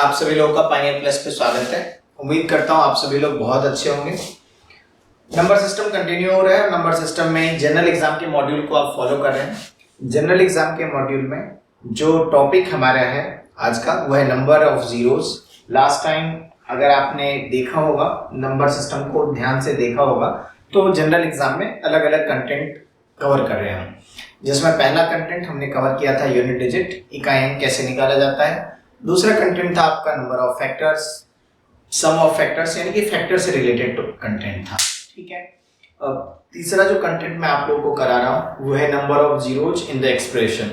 आप सभी लोगों का पाइनियर प्लस पे स्वागत है। उम्मीद करता हूँ आप सभी लोग बहुत अच्छे होंगे। नंबर सिस्टम कंटिन्यू हो रहा है। नंबर सिस्टम में जनरल एग्जाम के मॉड्यूल को आप फॉलो कर रहे हैं। जनरल एग्जाम के मॉड्यूल में जो टॉपिक हमारा है आज का वो है number of zeros. Last time अगर आपने देखा होगा, नंबर सिस्टम को ध्यान से देखा होगा, तो जनरल एग्जाम में अलग अलग कंटेंट कवर कर रहे हैं हम, जिसमें पहला कंटेंट हमने कवर किया था यूनिट डिजिट, इकाई अंक कैसे निकाला जाता है। दूसरा कंटेंट था आपका number of factors, sum of factors, यानी कि फैक्टर से रिलेटेड कंटेंट था। ठीक है। अब तीसरा जो कंटेंट मैं आप लोगों को करा रहा हूँ वो है number of zeros in the expression.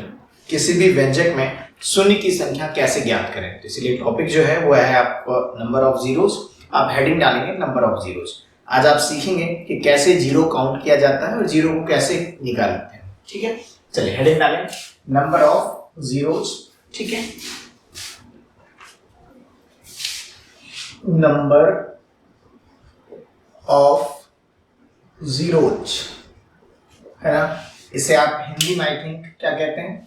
किसी भी व्यंजक में शून्य की संख्या कैसे ज्ञात करें, तो इसलिए टॉपिक जो है वो है आपका नंबर ऑफ जीरोज। आप हेडिंग डालेंगे नंबर ऑफ जीरोज। आज आप सीखेंगे कि कैसे जीरो काउंट किया जाता है और जीरो को कैसे निकालते हैं। ठीक है, चलिए हेडिंग डालें नंबर ऑफ जीरोज। ठीक है, नंबर ऑफ जीरोज है ना। इसे आप हिंदी में आई थिंक क्या कहते हैं,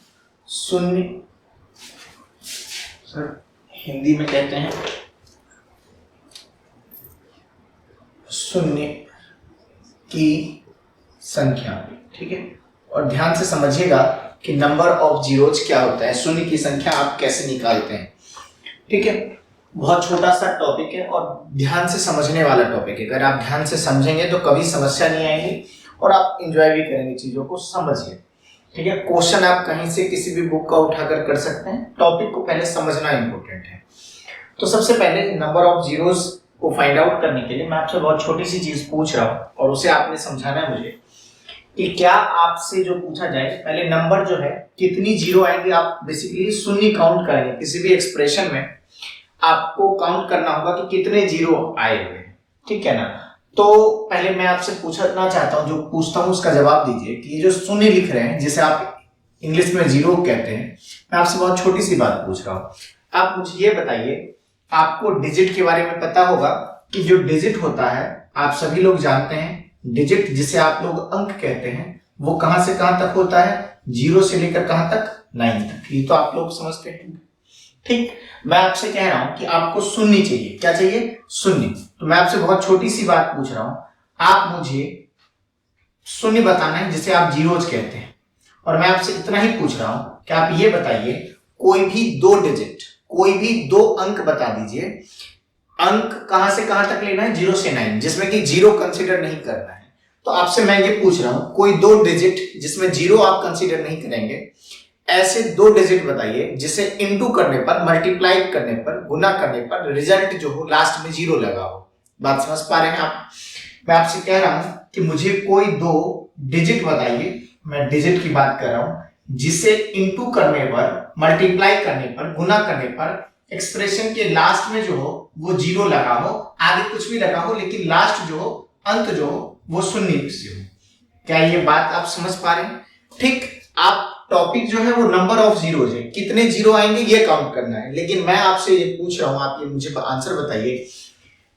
शून्य। सर हिंदी में कहते हैं शून्य की संख्या। ठीक है, और ध्यान से समझिएगा कि नंबर ऑफ जीरोज क्या होता है, शून्य की संख्या आप कैसे निकालते हैं। ठीक है, बहुत छोटा सा टॉपिक है और ध्यान से समझने वाला टॉपिक है। अगर आप ध्यान से समझेंगे तो कभी समस्या नहीं आएगी और आप एंजॉय भी करेंगे चीजों को, समझिए। ठीक है, क्वेश्चन आप कहीं से किसी भी बुक का उठाकर कर सकते हैं। टॉपिक को पहले समझना इंपॉर्टेंट है। तो सबसे पहले नंबर ऑफ जीरोज को फाइंड आउट करने के लिए मैं आपसे बहुत छोटी सी चीज पूछ रहा हूँ और उसे आपने समझाना है मुझे कि क्या आपसे जो पूछा जाए, पहले नंबर जो है कितनी जीरो आएंगे, आप बेसिकली शून्य काउंट करेंगे। किसी भी एक्सप्रेशन में आपको काउंट करना होगा कि कितने जीरो आए हुए हैं। ठीक है ना। तो पहले मैं आपसे पूछना चाहता हूं, जो पूछता हूं उसका जवाब दीजिए कि ये जो शून्य लिख रहे हैं, जिसे आप इंग्लिश में जीरो कहते हैं, मैं आपसे बहुत छोटी सी बात पूछ रहा हूं। आप मुझे ये बताइए, आपको डिजिट के बारे में पता होगा कि जो डिजिट होता है, आप सभी लोग जानते हैं, डिजिट जिसे आप लोग अंक कहते हैं, वो कहां से कहां तक होता है, जीरो से लेकर कहां तक, 9 तक। ये तो आप लोग समझते हैं। ठीक, मैं आपसे कह रहा हूं कि आपको शून्य चाहिए। क्या चाहिए? शून्य। तो मैं आपसे बहुत छोटी सी बात पूछ रहा हूं, आप मुझे शून्य बताना है जिसे आप जीरोज कहते हैं, और मैं आपसे इतना ही पूछ रहा हूं कि आप ये बताइए कोई भी दो डिजिट, कोई भी दो अंक बता दीजिए। अंक कहां से कहां तक लेना है, 0 से 9, जिसमें कि जीरो कंसीडर नहीं करना है। तो आपसे मैं ये पूछ रहा हूं, कोई दो डिजिट जिसमें जीरो आप कंसीडर नहीं करेंगे, ऐसे दो डिजिट बताइए जिसे इनटू करने पर, मल्टीप्लाई करने पर, गुना करने पर रिजल्ट जो हो लास्ट में जीरो लगा हो। बात समझ पा रहे हैं आप? मैं आपसे कह रहा हूं कि मुझे कोई दो डिजिट बताइए, मैं डिजिट की बात कर रहा हूं, जिसे इनटू करने पर, मल्टीप्लाई करने पर, गुना करने पर एक्सप्रेशन के लास्ट में जो हो वो जीरो लगा हो, आगे कुछ भी लगा हो, लेकिन लास्ट जो हो, अंत जो हो, वो शून्य से हो। क्या ये बात आप समझ पा रहे हैं? ठीक, आप टॉपिक जो है वो नंबर ऑफ जीरोज है, कितने जीरो आएंगे ये काउंट करना है। लेकिन मैं आपसे ये पूछ रहा हूं, आप ये मुझे आंसर बताइए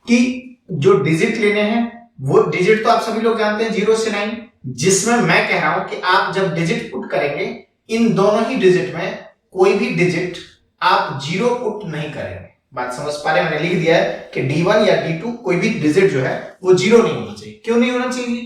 कि जो डिजिट लेने हैं वो डिजिट तो आप सभी लोग जानते हैं 0 से 9, जिसमें मैं कह रहा हूं कि आप जब डिजिट पुट करेंगे, इन दोनों ही डिजिट में कोई भी डिजिट आप जीरो पुट नहीं करेंगे। बात समझ पा रहे हैं? मैंने लिख दिया है कि D1 या D2 कोई भी डिजिट जो है वो जीरो नहीं होना चाहिए। क्यों नहीं होना चाहिए?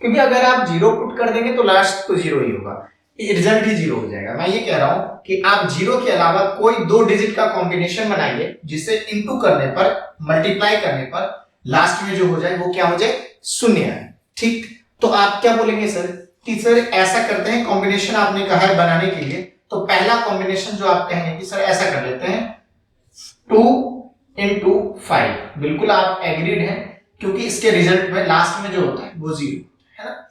क्योंकि अगर आप जीरो पुट कर देंगे तो लास्ट तो जीरो ही होगा, रिजल्ट ही जीरो हो जाएगा। मैं ये कह रहा हूं कि आप जीरो के अलावा कोई दो डिजिट का कॉम्बिनेशन बनाइए जिसे इनटू करने पर, मल्टीप्लाई करने पर लास्ट में जो हो जाए वो क्या हो जाए, शून्य है। ठीक, तो आप क्या बोलेंगे सर कि सर ऐसा करते हैं, कॉम्बिनेशन आपने कहा है बनाने के लिए, तो पहला कॉम्बिनेशन जो आप कहेंगे कि सर ऐसा कर लेते हैं 2 into 5। बिल्कुल आप एग्रीड हैं, क्योंकि इसके रिजल्ट में लास्ट में जो होता है वो जीरो है ना।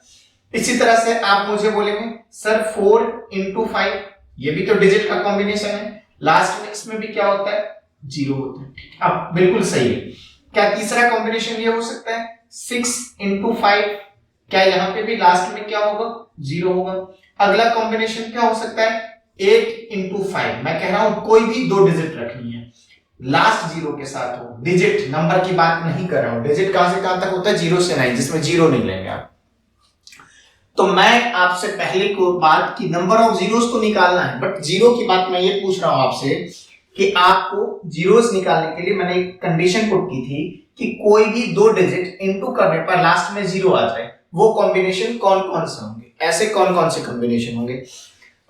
इसी तरह से आप मुझे बोलेंगे सर 4 into 5, ये भी तो डिजिट का कॉम्बिनेशन है, लास्ट में इसमें भी क्या होता है, जीरो होता है। ठीक, अब बिल्कुल सही है। क्या तीसरा कॉम्बिनेशन ये हो सकता है 6 into 5, क्या यहाँ पे भी लास्ट में क्या होगा, जीरो होगा। अगला कॉम्बिनेशन क्या हो सकता है 8 into 5। मैं कह रहा हूं कोई भी दो डिजिट रखनी है, लास्ट जीरो के साथ हो। डिजिट, नंबर की बात नहीं कर रहा हूं। डिजिट कहां से कहां तक होता है, 0 से 9, जिसमें जीरो नहीं लेंगे आप। तो मैं आपसे पहले को बात की नंबर ऑफ जीरोस तो निकालना है, बट जीरो की बात मैं ये पूछ रहा हूं आपसे कि आपको जीरोस निकालने के लिए मैंने एक कंडीशन पुट की थी कि कोई भी दो डिजिट इनटू करने पर लास्ट में जीरो आ जाए, वो कॉम्बिनेशन कौन कौन से होंगे, ऐसे कौन कौन से कॉम्बिनेशन होंगे।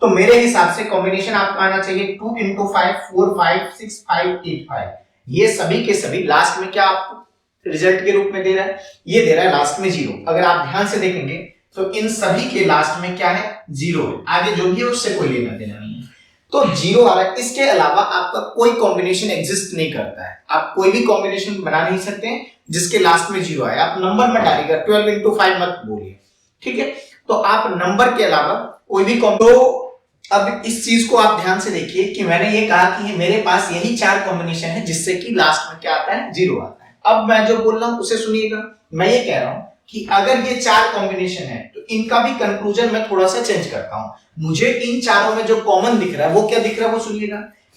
तो मेरे हिसाब से कॉम्बिनेशन आपका आना चाहिए 2 इंटू 5 4 5 6 5 8 5। ये सभी के सभी लास्ट में क्या आपको रिजल्ट के रूप में दे रहा है, ये दे रहा है लास्ट में जीरो। अगर आप ध्यान से देखेंगे तो इन सभी के लास्ट में क्या है, जीरो है, आगे जो भी है उससे कोई लेना देना नहीं है, तो जीरो आ रहा है। इसके अलावा आपका कोई कॉम्बिनेशन एग्जिस्ट नहीं करता है, आप कोई भी कॉम्बिनेशन बना नहीं सकते हैं जिसके लास्ट में जीरो आए। आप नंबर में डालिएगा, 12 इंटू 5 मत बोलिए, ठीक है। तो आप नंबर के अलावा कोई भी तो अब इस चीज को आप ध्यान से देखिए कि मैंने ये कहा कि मेरे पास यही चार कॉम्बिनेशन है जिससे कि लास्ट में क्या आता है, जीरो आता है। अब मैं जो बोल रहा हूं उसे सुनिएगा। मैं ये कह रहा हूं कि अगर ये चार कॉम्बिनेशन है तो इनका भी कंक्लूजन मैं थोड़ा सा चेंज करता हूं। मुझे इन चारों में जो कॉमन दिख रहा है वो क्या दिख रहा है वो सुनिएगा।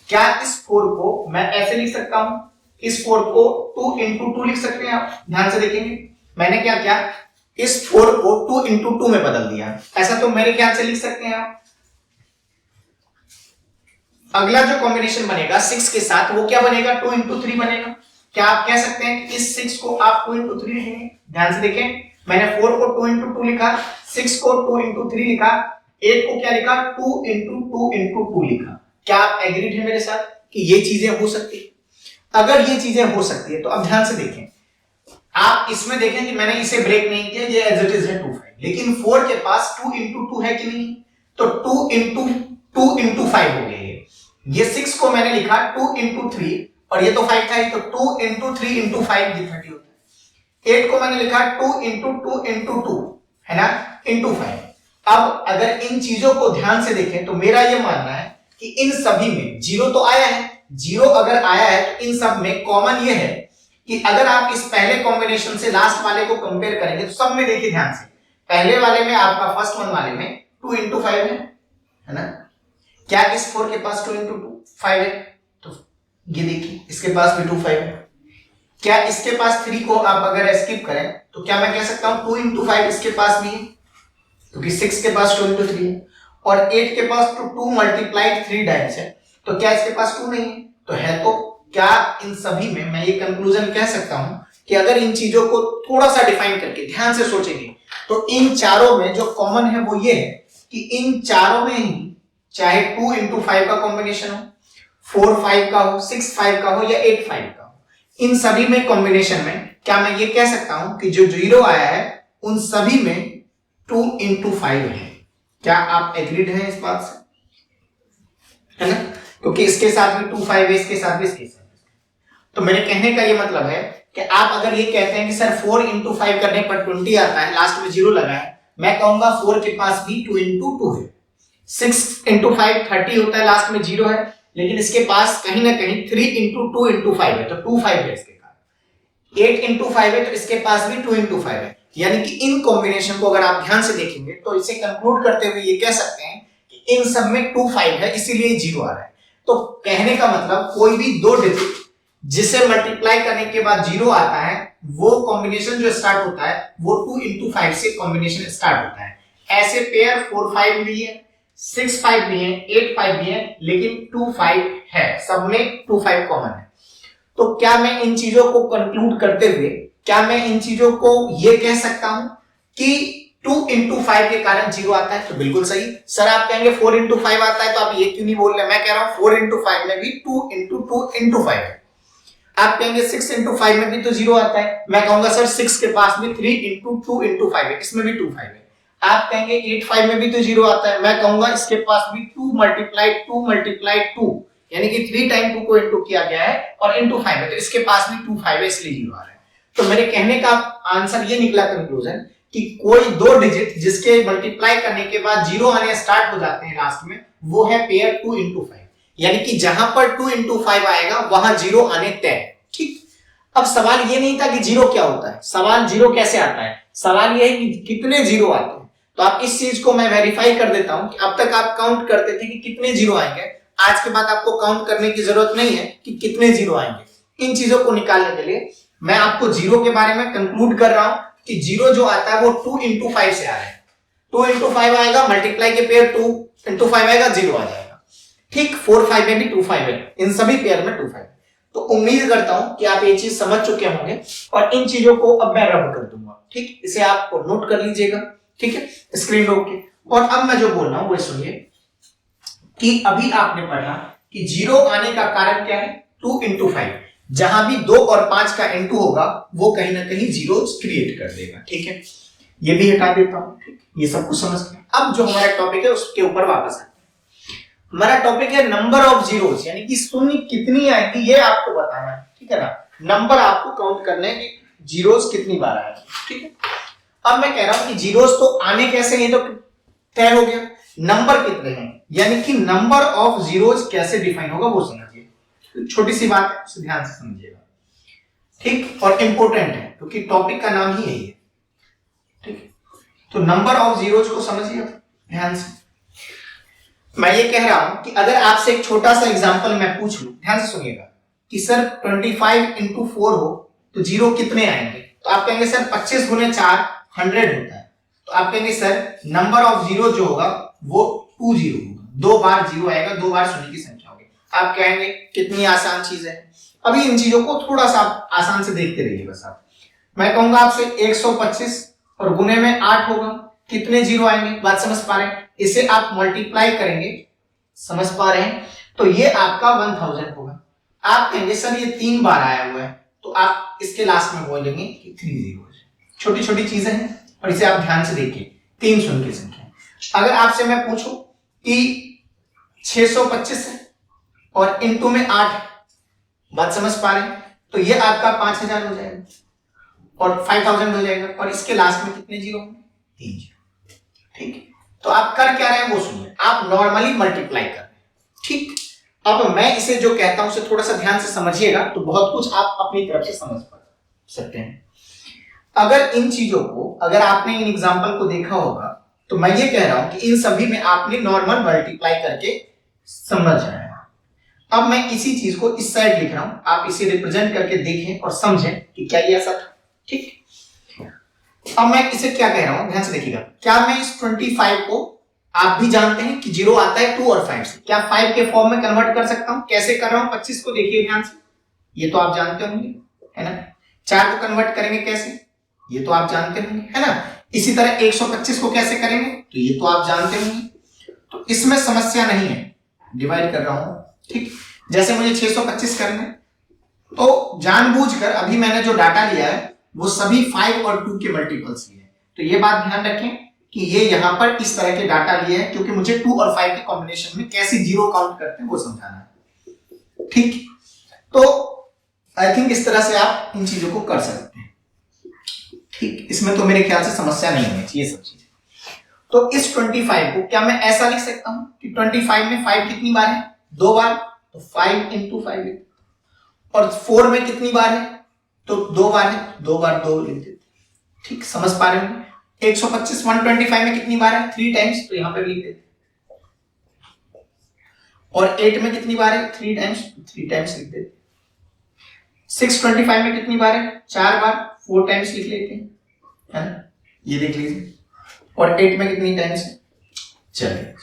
क्या इस 4 को मैं ऐसे लिख सकता हूं, इस 4 को 2 इंटू 2 लिख सकते हैं। आप ध्यान से देखेंगे मैंने क्या किया, इस 4 को 2 इंटू 2 में बदल दिया। ऐसा तो मेरे ख्याल से लिख सकते हैं आप। अगला जो कॉम्बिनेशन बनेगा 6 के साथ वो क्या बनेगा, 2 इंटू 3 बनेगा। क्या आप कह सकते हैं कि इस 6 को आप 2 इंटू 3 लिखेंगे। ध्यान से देखें, मैंने 4 को 2 इंटू 2 लिखा, 6 को 2 इंटू 3 लिखा, 8 को क्या लिखा, 2 इंटू 2 इंटू 2 लिखा। क्या आप एग्रीड हैं मेरे साथ कि ये चीजें हो सकती है? अगर ये चीजें हो सकती है तो अब ध्यान से देखें, आप इसमें देखें कि मैंने इसे ब्रेक नहीं किया, ये एज इट इज है 2 5, लेकिन 4 के पास 2 इंटू 2 है कि नहीं, तो 2 इंटू 2 इंटू 5 हो गया। ये 6 को मैंने लिखा 2 इंटू 3 और ये तो 5 था, तो 2 इंटू 3 इंटू 5 ये 30 होता है। 8 को मैंने लिखा 2 इंटू 2 इंटू 2 है ना, इंटू 5। अब अगर इन चीजों को ध्यान से देखें तो मेरा ये मानना है कि इन सभी में जीरो तो आया है। जीरो अगर आया है तो इन सब में कॉमन ये है कि अगर आप इस पहले कॉम्बिनेशन से लास्ट वाले को कंपेयर करेंगे तो सब में देखिए ध्यान से, पहले वाले में आपका फर्स्ट वन वाले में 2 इंटू 5 है ना। क्या इस 4 के पास 2 इंटू 5 है, तो ये देखिए इसके पास भी 2 5 है। क्या इसके पास 3 को आप अगर स्किप करें तो क्या मैं कह सकता हूं 2 इंटू 5 इसके पास भी है, क्योंकि 6 के पास 2 इंटू 3 है, और 8 के पास तो 2 मल्टीप्लाइड 3 टाइम्स है, तो क्या इसके पास 2 नहीं है, तो है। तो क्या इन सभी में मैं ये कंक्लूजन कह सकता हूं कि अगर इन चीजों को थोड़ा सा डिफाइन करके ध्यान से सोचेंगे तो इन चारों में जो कॉमन है वो ये है कि इन चारों में ही चाहे 2 इंटू 5 का कॉम्बिनेशन हो, 4 5 का हो, 6 5 का हो या 8 5 का हो, इन सभी में कॉम्बिनेशन में क्या मैं ये कह सकता हूं कि जो जीरो आया है उन सभी में 2 इंटू 5 है। क्या आप एग्रीड हैं इस बात से, है ना, क्योंकि इसके साथ भी 2 5 है, इसके साथ भी, इसके साथ। तो मेरे कहने का ये मतलब है कि आप अगर ये कहते हैं कि सर 4 इंटू 5 करने पर 20 आता है, लास्ट में जीरो लगा है, मैं कहूंगा 4 के पास भी 2 इंटू 2 है। 6 इंटू 5 30 होता है, लास्ट में जीरो है, लेकिन इसके पास कहीं ना कहीं 3 इंटू 2 इंटू 5 है, तो 2 5 है इसके पास। 8 इंटू 5 है तो इसके पास भी 2 इंटू 5 है। यानी कि इन कॉम्बिनेशन को अगर आप ध्यान से देखेंगे तो इसे कंक्लूड करते हुए ये कह सकते हैं कि इन सब में 2 5 है, इसीलिए जीरो आ रहा है। तो कहने का मतलब कोई भी दो डिजिट जिसे मल्टीप्लाई करने के बाद जीरो आता है, वो कॉम्बिनेशन जो स्टार्ट होता है वो 2 इंटू 5 से कॉम्बिनेशन स्टार्ट होता है। ऐसे पेयर 4 5 भी है, 6 5 भी है, 8 5 भी है, लेकिन 2 5 है, सब में 2 5 कॉमन है। तो क्या मैं इन चीजों को कंक्लूड करते हुए क्या मैं इन चीजों को ये कह सकता हूं कि 2 इंटू 5 के कारण जीरो आता है? तो बिल्कुल सही। सर आप कहेंगे 4 इंटू 5 आता है तो आप ये क्यों नहीं बोल रहे? मैं कह रहा हूं 4 इंटू 5 में भी 2 इंटू 2 इंटू 5 है। आप कहेंगे 6 इंटू 5 में भी तो जीरो आता है, मैं कहूंगा सर 6 के पास में 3 इंटू 2 इंटू 5 है, इसमें भी 2 5 है। आप कहेंगे 8 5 में भी तो जीरो आता है, मैं कहूंगा इसके पास भी 2 मल्टीप्लाइड 2 मल्टीप्लाइड 2, यानी कि 3 टाइम 2 को इंटू किया गया है और इंटू 5 है, तो इसके पास भी 2 5 है, इसलिए जीरो आ रहा है। तो मेरे कहने का आंसर ये निकला कंक्लूजन कि कोई दो डिजिट जिसके मल्टीप्लाई करने के बाद जीरो आने स्टार्ट हो जाते हैं लास्ट में, वो है पेयर 2 इंटू 5, यानी कि जहां पर 2 इंटू 5 आएगा वहां जीरो आने तय। ठीक। अब सवाल ये नहीं था कि जीरो क्या होता है, सवाल जीरो कैसे आता है, सवाल ये है कि कितने जीरो आते हैं। तो आप इस चीज को मैं वेरीफाई कर देता हूं कि अब तक आप काउंट करते थे कि कितने जीरो आएंगे, आज के बाद आपको काउंट करने की जरूरत नहीं है कि कितने जीरो आएंगे। इन चीजों को निकालने के लिए मैं आपको जीरो के बारे में कंक्लूड कर रहा हूं कि जीरो जो आता है वो 2 इंटू 5 से आ रहा है। 2 इंटू 5 आएगा, मल्टीप्लाई के पेयर 2 इंटू 5 आएगा, जीरो आ जाएगा। ठीक 4 5 में भी 2 5 है, इन सभी पेयर में 2 5। तो उम्मीद करता हूं कि आप ये चीज समझ चुके होंगे और इन चीजों को अब मैं रब कर दूंगा। ठीक, इसे आप नोट कर लीजिएगा। ठीक है, स्क्रीन रोक के। और अब मैं जो बोल रहा हूं वो सुनिए कि अभी आपने पढ़ा कि 0 आने का कारण क्या है, 2 into 5। जहां भी 2 और 5 का इंटू होगा वो कहीं ना कहीं जीरो क्रिएट कर देगा। ठीक है, ये भी हटा देता हूं। ठीक, ये सब कुछ समझ गए। अब जो हमारा टॉपिक है उसके ऊपर वापस आते हैं। हमारा टॉपिक है नंबर ऑफ जीरोस, यानी कि शून्य कितनी आएगी ये आपको बताना है। ठीक है ना, नंबर आपको काउंट करने हैं कि जीरोस कितनी बार आएगी। ठीक है, अब मैं कह रहा हूं कि जीरोस तो आने कैसे, ये तो तय हो गया। नंबर कितने हैं, यानी कि नंबर ऑफ जीरोस कैसे डिफाइन होगा वो समझिए। छोटी सी बात है, उसे ध्यान से समझिएगा। ठीक, और इंपॉर्टेंट है क्योंकि टॉपिक का नाम ही यही है। ठीक है, तो नंबर ऑफ जीरोस को समझिए ध्यान से। मैं ये कह रहा हूं कि अगर आपसे एक छोटा सा एग्जांपल मैं पूछ लूं, ध्यान से सुनिएगा, कि सर 25 into 4 हो तो जीरो कितने आएंगे, तो आप कहेंगे सर 25 गुने 4 100 होता है। तो आप कहेंगे सर नंबर ऑफ जीरो जो होगा वो 2 जीरो होगा, 2 बार जीरो आएगा, 2 बार शून्य की संख्या होगी। आप कहेंगे कितनी आसान चीज है। अभी इन चीजों को थोड़ा सा आसान से देखते रहिए बस आप। मैं कहूंगा आपसे 125 और गुने में 8 होगा, कितने जीरो आएंगे, बात समझ पा रहे हैं। इसे आप मल्टीप्लाई करेंगे, समझ पा रहे हैं, तो ये आपका 1000 होगा। आप कहेंगे सर ये 3 बार आया हुआ है, तो आप इसके लास्ट में बोलेंगे कि 3 जीरो। छोटी छोटी चीजें हैं और इसे आप ध्यान से देखिए। 3 शून्य की संख्या। अगर आपसे मैं पूछूं कि 625 है और इनटू में 8, बात समझ पा रहे हैं, तो ये आपका 5000 हो जाएगा और 5000 हो जाएगा और इसके लास्ट में कितने जीरो होंगे, 3 जीरो। ठीक है, तो आप कर क्या रहे हैं वो सुनिए। आप नॉर्मली मल्टीप्लाई कर रहे हैं। ठीक, अब मैं इसे जो कहता हूं उसे थोड़ा सा ध्यान से समझिएगा तो बहुत कुछ आप अपनी तरफ से समझ सकते हैं। अगर इन चीजों को, अगर आपने इन एग्जांपल को देखा होगा तो मैं ये कह रहा हूं कि इन सभी में आपने नॉर्मल मल्टीप्लाई करके समझ आया। अब मैं इसी चीज को इस साइड लिख रहा हूं, आप इसे रिप्रेजेंट करके देखें और समझें कि क्या ये ऐसा था। ठीक, अब मैं इसे क्या कह रहा हूं, ध्यान से देखिएगा। क्या मैं इस 25 को, आप भी जानते हैं कि जीरो आता है 2 और 5 से, क्या 5 के फॉर्म में कन्वर्ट कर सकता हूं? कैसे कर रहा हूं, 25 को देखिए ध्यान से, ये तो आप जानते होंगे है ना। 4 को कन्वर्ट करेंगे कैसे, ये तो आप जानते होंगे है ना। इसी तरह 125 को कैसे करेंगे, तो ये तो आप जानते होंगे। तो इसमें समस्या नहीं है, डिवाइड कर रहा हूं। ठीक, जैसे मुझे 625 करना है तो जानबूझकर अभी मैंने जो डाटा लिया है वो सभी 5 और 2 के मल्टीपल्स लिए। तो ये बात ध्यान रखें कि ये यहां पर इस तरह के डाटा लिए हैं क्योंकि मुझे 2 और 5 के कॉम्बिनेशन में कैसे जीरो काउंट करते हैं वो समझाना है। ठीक, तो आई थिंक इस तरह से आप इन चीजों को कर सकते हैं। ठीक, इसमें तो मेरे ख्याल से समस्या नहीं है ये सब चीजें। तो इस 25 को क्या मैं ऐसा लिख सकता हूं कि 25 में 5 कितनी बार है, 2 बार, तो 5 into 5 है। और 4 में कितनी बार है, तो 2 बार है, 2 बार 2 लिख देते। ठीक, समझ पा रहे हो। 125 125 में कितनी बार है, 3 टाइम्स, तो यहां पर लिख देते। और 8 में कितनी बार है, 3 टाइम्स, 3 टाइम्स लिख देते। 625 में कितनी बार है, 4 बार, 4 टाइम्स लिख लेते हैं, है ना, ये देख लीजिए। और 8 में कितनी टाइम्स है, चलिए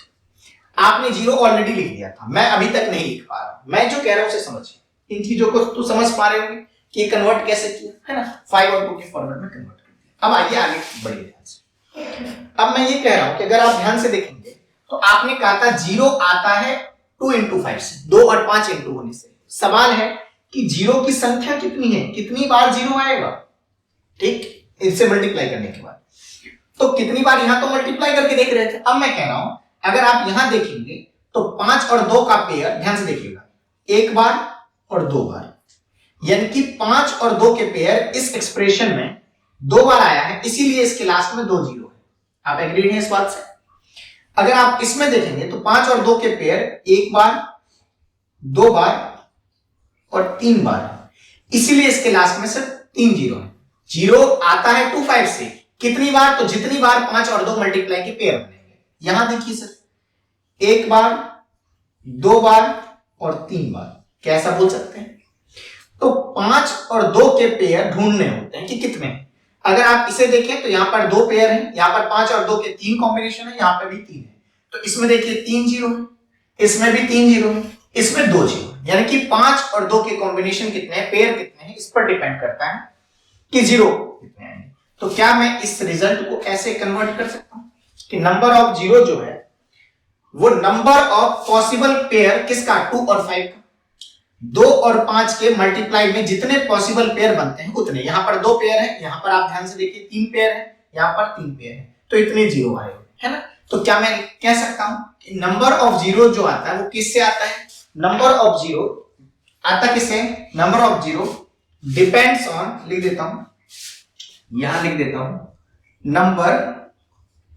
आपने जीरो ऑलरेडी लिख दिया था, मैं अभी तक नहीं लिख पा रहा। मैं जो कह रहा हूं उसे समझिए। इन चीजों को तो समझ पा रहे होंगे कि कन्वर्ट कैसे किया है ना, 5 और 2 के फॉर्मेट में कन्वर्ट कर दिया। अब आइए आगे बढ़िए ध्यान से। अब मैं ये कह रहा हूं कि अगर आप ध्यान से देखेंगे तो आपने कहा था जीरो आता है 2 into 5 से, 2 और 5 इंटू होने से। सवाल है कि जीरो की संख्या कितनी है, कितनी बार जीरो आएगा। ठीक, इससे मल्टीप्लाई करने के बाद तो कितनी बार, यहां तो मल्टीप्लाई करके देख रहे थे। अब मैं कह रहा हूं अगर आप यहां देखेंगे तो 5 और 2 का पेयर, ध्यान से देखिएगा, 1 बार और 2 बार, यानी कि 5 और 2 के पेयर इस एक्सप्रेशन में 2 बार आया है, इसीलिए इसके लास्ट में 2 जीरो है। आप एग्रीड हैं इस बात से। अगर आप इसमें देखेंगे तो 5 और 2 के पेयर 1 बार, 2 बार और 3 बार, इसीलिए इसके लास्ट में सिर्फ 3 जीरो है। जीरो आता है 2 5 से, कितनी बार, तो जितनी बार 5 और 2 मल्टीप्लाई के पेयर बनेंगे। यहां देखिए सर, 1 बार, 2 बार और 3 बार, कैसा बोल सकते हैं। तो 5 और 2 के पेयर ढूंढने होते हैं कि कितने। अगर आप इसे देखें तो यहां पर 2 पेयर हैं, यहां पर 5 और 2 के 3 कॉम्बिनेशन है, यहां पर भी 3 है, तो इसमें देखिए 3 जीरो है। इसमें भी 3 जीरो है, इसमें 2 जीरो, यानी कि 5 और 2 के कॉम्बिनेशन कितने हैं, पेयर कितने हैं, इस पर डिपेंड करता है कि जीरो कितने आएंगे। तो क्या मैं इस रिजल्ट को ऐसे कन्वर्ट कर सकता हूं कि नंबर ऑफ जीरो जो है वो नंबर ऑफ पॉसिबल पेयर किसका, 2 और 5 का, 2 और 5 के मल्टीप्लाई में जितने पॉसिबल पेयर बनते हैं उतने। यहां पर 2 पेयर है, यहां पर आप ध्यान से देखिए 3 पेयर है, यहां पर 3 पेयर है, तो इतने जीरो आए है ना। तो क्या मैं कह सकता हूं कि नंबर ऑफ जीरो जो आता है वो किससे आता है, नंबर ऑफ जीरो आता किससे, number of zero depends on, लिख देता हूं, यहां लिख देता हूं, नंबर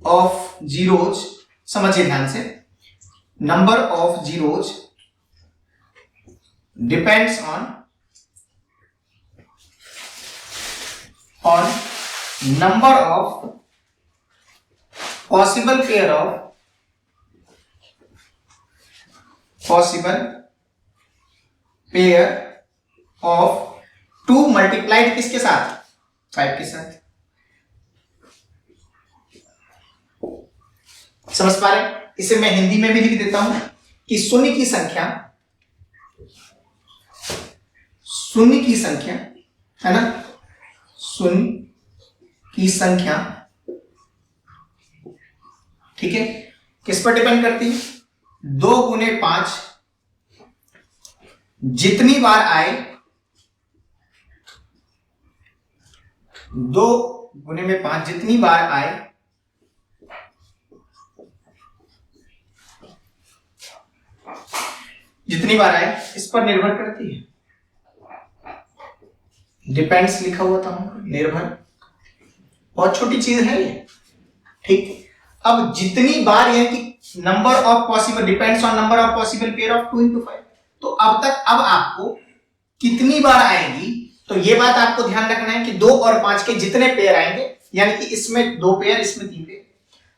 ऑफ जीरोज, समझिए ध्यान से, number of zeros depends on number of possible pair of 2 multiplied किसके साथ, 5 के साथ। समझ पा रहे, इसे मैं हिंदी में भी लिख देता हूं कि शून्य की संख्या है ना, शून्य की संख्या, ठीक है, किस पर डिपेंड करती है, 2 गुने 5 जितनी बार आए, 2 गुने में 5 जितनी बार आए इस पर निर्भर करती है। डिपेंड्स लिखा हुआ था, निर्भर, बहुत छोटी चीज है ये, ठीक। अब जितनी बार, यानी कि number of possible depends on number of possible pair of 2 into 5, तो अब आपको कितनी बार आएगी, तो ये बात आपको ध्यान रखना है कि 2 और 5 के जितने पेयर आएंगे, यानी कि इसमें 2 पेयर, इसमें 3 पेयर।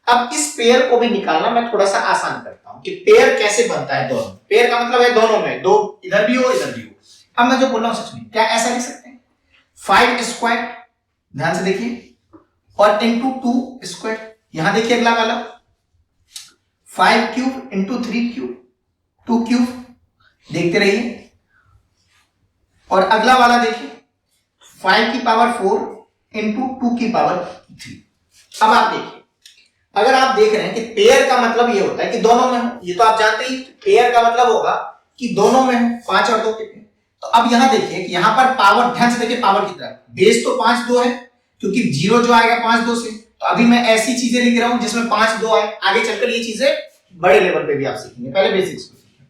अब इस पेयर को भी निकालना मैं थोड़ा सा आसान करता हूं कि पेयर कैसे बनता है, दोनों पेयर का मतलब है दोनों में, 2 इधर भी हो इधर भी हो। अब मैं जो बोल रहा हूं सच में, क्या ऐसा लिख सकते हैं, 5 स्क्वायर, ध्यान से देखिए, और इंटू 2 स्क्वायर, यहां देखिए अगला वाला 5 क्यूब इंटू 3 क्यूब, 2 क्यूब, देखते रहिए। और अगला वाला देखिए 5 की पावर 4 इंटू 2 की पावर 3। अब आप देखिए, अगर आप देख रहे हैं कि पेयर का मतलब ये होता है कि दोनों में हो, ये तो आप जानते ही, पेयर का मतलब होगा कि दोनों में हो, 5 और 2 के पेयर। तो अब यहां देखिए कि यहां पर पावर, ध्यान से देखिए पावर की तरफ, बेस तो 5 2 है, क्योंकि जीरो जो आएगा 5 2 से, तो अभी मैं ऐसी चीजें लिख रहा हूं जिसमें 5 2 आए, आगे चलकर ये चीजें बड़े लेवल पे भी आप सीखेंगे, पहले बेसिक्स को सीखेंगे।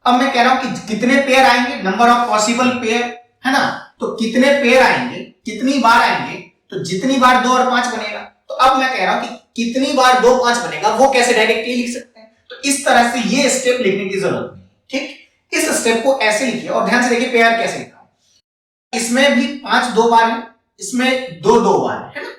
अब मैं कह रहा हूं कि कितने पेयर आएंगे, नंबर ऑफ पॉसिबल पेयर, है ना, तो कितने पेयर आएंगे, कितनी बार आएंगे, तो जितनी बार 2 और 5 बनेगा। तो अब मैं कह रहा हूं कि कितनी बार 2 5 बनेगा, वो कैसे डायरेक्टली लिख सकते हैं, तो इस तरह से ये स्टेप लिखने की जरूरत नहीं, ठीक। इस स्टेप को ऐसे लिखिए, और ध्यान से देखिए पेयर कैसे लिखा है, इसमें भी 5 2 बार है, इसमें 2 2 बार है ना,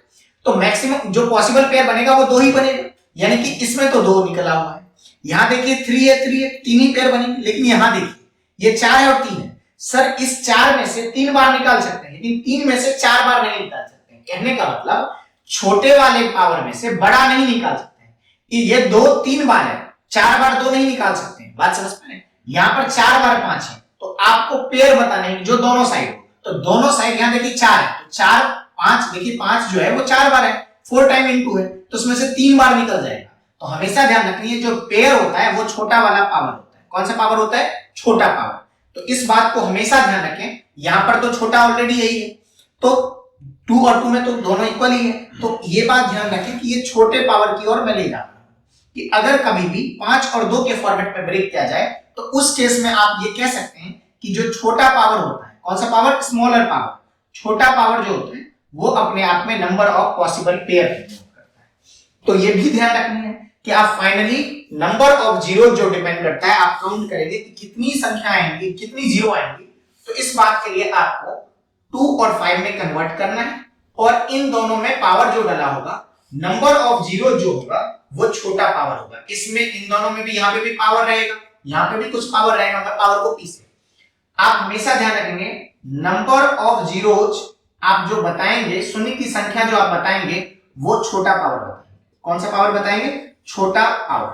तो मैक्सिमम जो पॉसिबल पेयर बनेगा वो 2 ही बनेगा, यानी कि इसमें तो 2 निकला हुआ है। यहां देखिए 3 है 3 ही पेयर बनेंगे, लेकिन यहां देखिए ये 4 है और 3 है, सर इस 4 में से 3 बार निकाल सकते हैं, लेकिन 3 में से 4 बार नहीं निकाल सकते। कहने का मतलब छोटे वाले पावर में से बड़ा नहीं निकाल सकते, ये 2 3 बार है, 4 बार 2 नहीं निकाल सकते, बात समझ पा रहे हैं। यहां पर 4 बार 5 है, तो आपको पेयर बताने हैं जो दोनों साइड हो, तो दोनों साइड यहां देखिए 4 है, तो 4 5, देखिए 5 जो है वो 4 बार है, 4 टाइम इनटू है, तो उसमें से 3 बार निकल जाएगा। तो हमेशा ध्यान रखिए जो पेयर होता है वो छोटा वाला पावर होता है। कौन सा पावर होता है, छोटा पावर। तो इस बात को हमेशा ध्यान रखें, यहां पर तो छोटा ऑलरेडी यही है, तो 2 और 2 में तो दोनों इक्वल ही है, तो ये बात ध्यान रखें कि ये छोटे पावर की ओर मैं ले जा रहा हूं, कि अगर कभी भी 5 और 2 के फॉर्मेट में ब्रेक किया जाए तो उस केस में आप ये कह सकते हैं कि जो छोटा पावर होता है, कौन सा पावर, स्मॉलर पावर, छोटा पावर जो होता है वो अपने आप में नंबर ऑफ पॉसिबल पेयर करता है। तो ये भी ध्यान रखना है कि आप फाइनली नंबर ऑफ जीरो जो डिपेंड करता है, आप काउंट करेंगे कि कितनी संख्या आएंगी, कितनी जीरो आएंगी, तो इस बात के लिए आपको 2 और 5 में कन्वर्ट करना है, और इन दोनों में पावर जो डला होगा, नंबर ऑफ जीरो जो होगा वो छोटा पावर होगा। इसमें इन दोनों में भी, यहां पे भी पावर रहेगा, यहां पे भी कुछ पावर रहेगा, मतलब पावर को पी से आप हमेशा ध्यान रखेंगे नंबर ऑफ जीरोज आप जो बताएंगे, शून्य की संख्या जो आप बताएंगे वो छोटा पावर बताएंगे। कौन सा पावर बताएंगे, छोटा पावर।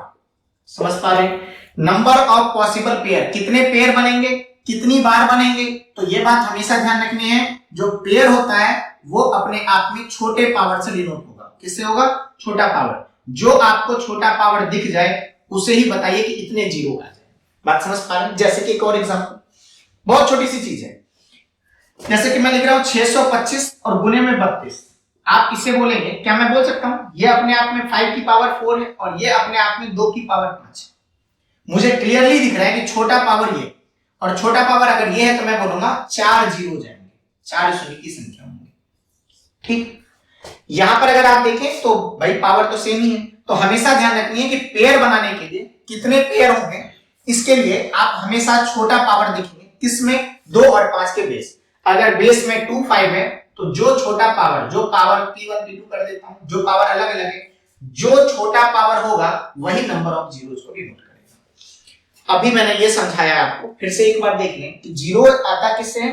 समझ पा रहे हैं? नंबर ऑफ पॉसिबल पेयर, कितने पेयर बनेंगे, कितनी बार बनेंगे, तो ये बात हमेशा ध्यान रखनी है, जो पेयर होता है वो अपने आप में छोटे पावर से डिनोट होगा। किससे होगा? छोटा पावर। जो आपको छोटा पावर दिख जाए उसे ही बताइए कि इतने जीरो आ जाए। बात समझ पा रहे हैं? जैसे कि एक और एग्जांपल, बहुत छोटी सी चीज है, जैसे कि मैं लिख रहा हूं 625 और गुने में 32, आप इसे बोलेंगे, क्या मैं बोल सकता हूं ये अपने आप में 5 की पावर 4 है और ये अपने आप में 2 की पावर 5 है। मुझे क्लियरली दिख रहा है कि छोटा पावर ये, और छोटा पावर अगर ये है तो मैं बोलूंगा 4 जीरो जाएंगे, 4 शून्य की संख्या होंगी। ठीक, यहां पर अगर आप देखें तो भाई पावर तो सेम ही है, तो हमेशा ध्यान रखनी है कि पेयर बनाने के लिए कितने पेयर होंगे, इसके लिए आप हमेशा छोटा पावर देखेंगे। किसमें? 2 और 5 के बेस। अगर बेस में 2 5 है तो जो छोटा पावर, जो पावर P1 P2 कर देता हूं, जो पावर अलग अलग है, जो छोटा पावर होगा वही नंबर ऑफ जीरोस को डिनोट करेगा। अभी मैंने ये समझाया आपको, फिर से एक बार देख लें कि जीरो आता किससे है?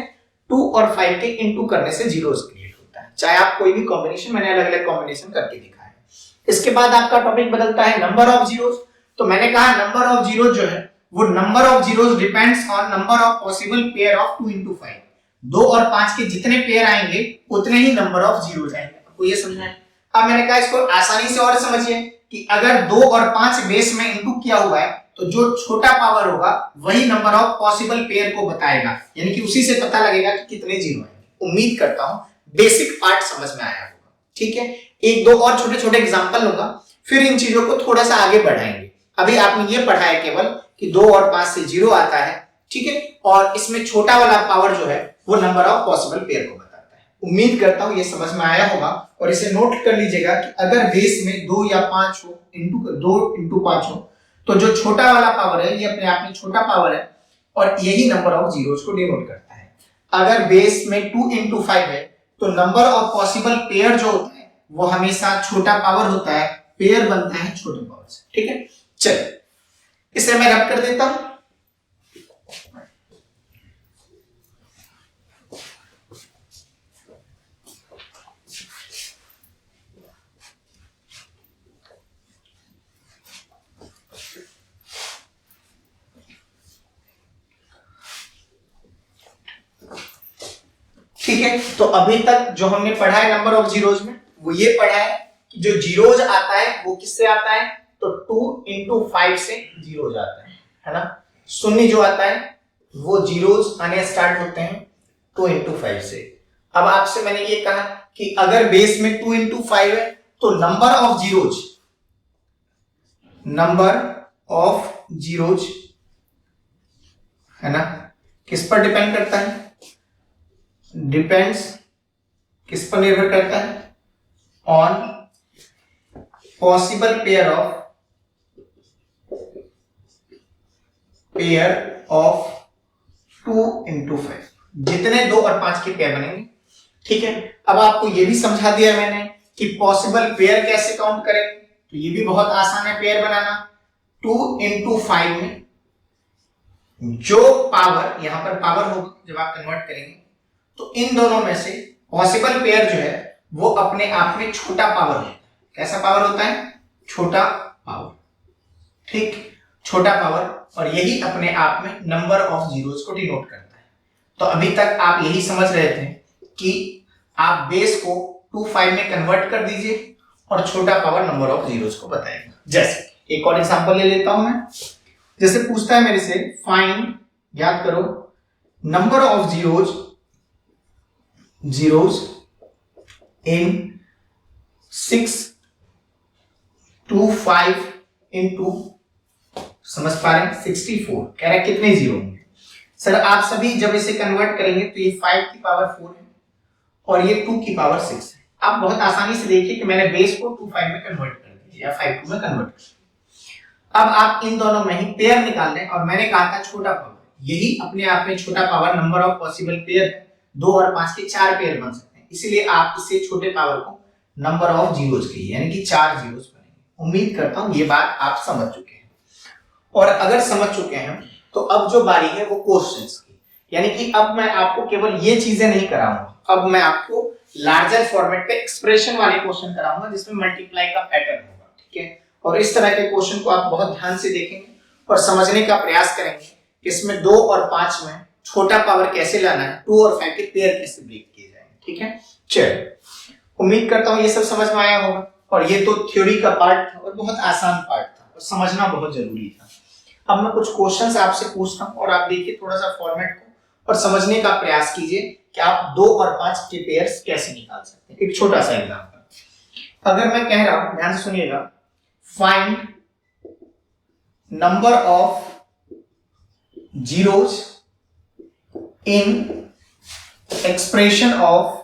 2 और 5 के इनटू करने से जीरोस क्रिएट होता है। चाहे आप कोई भी कॉम्बिनेशन, मैंने अलग अलग कॉम्बिनेशन करके दिखाया है। इसके बाद आपका टॉपिक बदलता है नंबर ऑफ जीरोस। तो मैंने कहा नंबर ऑफ जीरोस जो है वो number of zeros depends on number of possible pair of 2 into 5। 2 और 5 के जितने पेयर आएंगे उतने ही नंबर ऑफ जीरोस आएंगे। आपको ये समझना है। अब मैंने कहा इसको आसानी से और समझिए कि अगर 2 और 5 बेस में इनटू किया हुआ है तो जो छोटा पावर होगा वही नंबर ऑफ पॉसिबल पेयर को बताएगा, यानी कि उसी से पता लगेगा कि कितने जीरो आएंगे। उम्मीद करता हूं बेसिक पार्ट समझ में आया होगा। ठीक है, एक दो और छोटे छोटे एग्जांपल लूंगा, फिर इन चीजों को थोड़ा सा आगे बढ़ाएंगे। अभी आपने ये पढ़ा है केवल कि 2 और 5 से जीरो आता है, ठीक है, और इसमें छोटा वाला पावर जो है वो नंबर ऑफ पॉसिबल पेयर को बताता है। उम्मीद करता हूं ये समझ में आया होगा, और इसे नोट कर लीजिएगा कि अगर बेस में 2 या 5 हो, 2 into 5 हो, तो जो छोटा वाला पावर है ये अपने आप में छोटा पावर है और यही नंबर ऑफ जीरोस को डिनोट करता है। अगर बेस में 2 into 5 है तो नंबर ऑफ पॉसिबल पेयर जो होता है वो हमेशा छोटा पावर होता है, पेयर बनता है छोटे पावर से। ठीक है, चलिए इसे मैं रब कर देता हूं। ठीक है, तो अभी तक जो हमने पढ़ा है नंबर ऑफ जीरोस में वो ये पढ़ा है कि जो जीरोस आता है वो किससे आता है, तो 2 into 5 से जीरोस आता है ना। शून्य जो आता है वो जीरोस आने स्टार्ट होते हैं 2 into 5 से। अब आपसे मैंने ये कहा कि अगर बेस में 2 into 5 है तो नंबर ऑफ जीरोस है ना किस पर डिपेंड करता है, डिपेंड्स किस पर निर्भर करता है, on possible pair of 2 into 5। जितने 2 और 5 के पेयर बनेंगे। ठीक है, अब आपको ये भी समझा दिया मैंने कि पॉसिबल पेयर कैसे काउंट करें, तो ये भी बहुत आसान है पेयर बनाना। 2 into 5 में जो पावर, यहां पर पावर होगा जब आप कन्वर्ट करेंगे, तो इन दोनों में से पॉसिबल पेयर जो है वो अपने आप में छोटा पावर होता है। कैसा पावर होता है? छोटा पावर। ठीक, छोटा पावर, और यही अपने आप में नंबर ऑफ जीरोस को डिनोट करता है। तो अभी तक आप यही समझ रहे थे कि आप बेस को 2 5 में कन्वर्ट कर दीजिए और छोटा पावर नंबर ऑफ जीरोस को बताएगा। जैसे एक और एग्जांपल ले लेता हूं मैं, जैसे पूछता है मेरे से फाइंड, याद करो, number of zeros in 6 to 5 into, समझ पा रहे हैं, 64। कह रहा है कितने जीरो होंगे। सर आप सभी जब इसे कन्वर्ट करेंगे तो ये 5 की पावर 4 है और ये 2 की पावर 6 है। आप बहुत आसानी से देखिए कि मैंने बेस को 2 5 में कन्वर्ट कर दिया या 5 2 में कन्वर्ट कर दिया। अब आप इन दोनों में ही पेयर निकाल लें, और मैंने कहा था छोटा पावर, यही अपने आप में छोटा power number of possible pair है। 2 और 5 के 4 पेयर बन सकते हैं, इसीलिए आप इसे छोटे पावर को नंबर ऑफ जीरोस कहिए, यानी कि 4 जीरोस बनेंगे। उम्मीद करता हूं ये बात आप समझ चुके हैं, और अगर समझ चुके हैं तो अब जो बारी है वो क्वेश्चंस की, यानी कि अब मैं आपको केवल ये चीजें नहीं कराऊंगा, अब मैं आपको लार्जर फॉर्मेट पे एक्सप्रेशन वाले क्वेश्चन कराऊंगा जिसमें मल्टीप्लाई का पैटर्न होगा। ठीक है, और इस तरह के क्वेश्चन को आप बहुत ध्यान से देखेंगे और समझने का प्रयास करेंगे कि इसमें 2 और 5 में छोटा पावर कैसे लाना है, 2 और 5 के पेयर कैसे ब्रेक किए जाएंगे। ठीक है, चलो उम्मीद करता हूँ ये सब समझ में आया होगा। और ये तो थ्योरी का पार्ट था और बहुत आसान पार्ट था और समझना बहुत जरूरी था। अब मैं कुछ क्वेश्चंस आपसे पूछता हूँ और आप देखिए थोड़ा सा फॉर्मेट को और समझने का प्रयास कीजिए कि आप 2 और 5 के पेयर्स कैसे निकाल सकते हैं। एक छोटा सा एग्जांपल अगर मैं कह रहा हूं, ध्यान से सुनिएगा, find number of zeros in expression of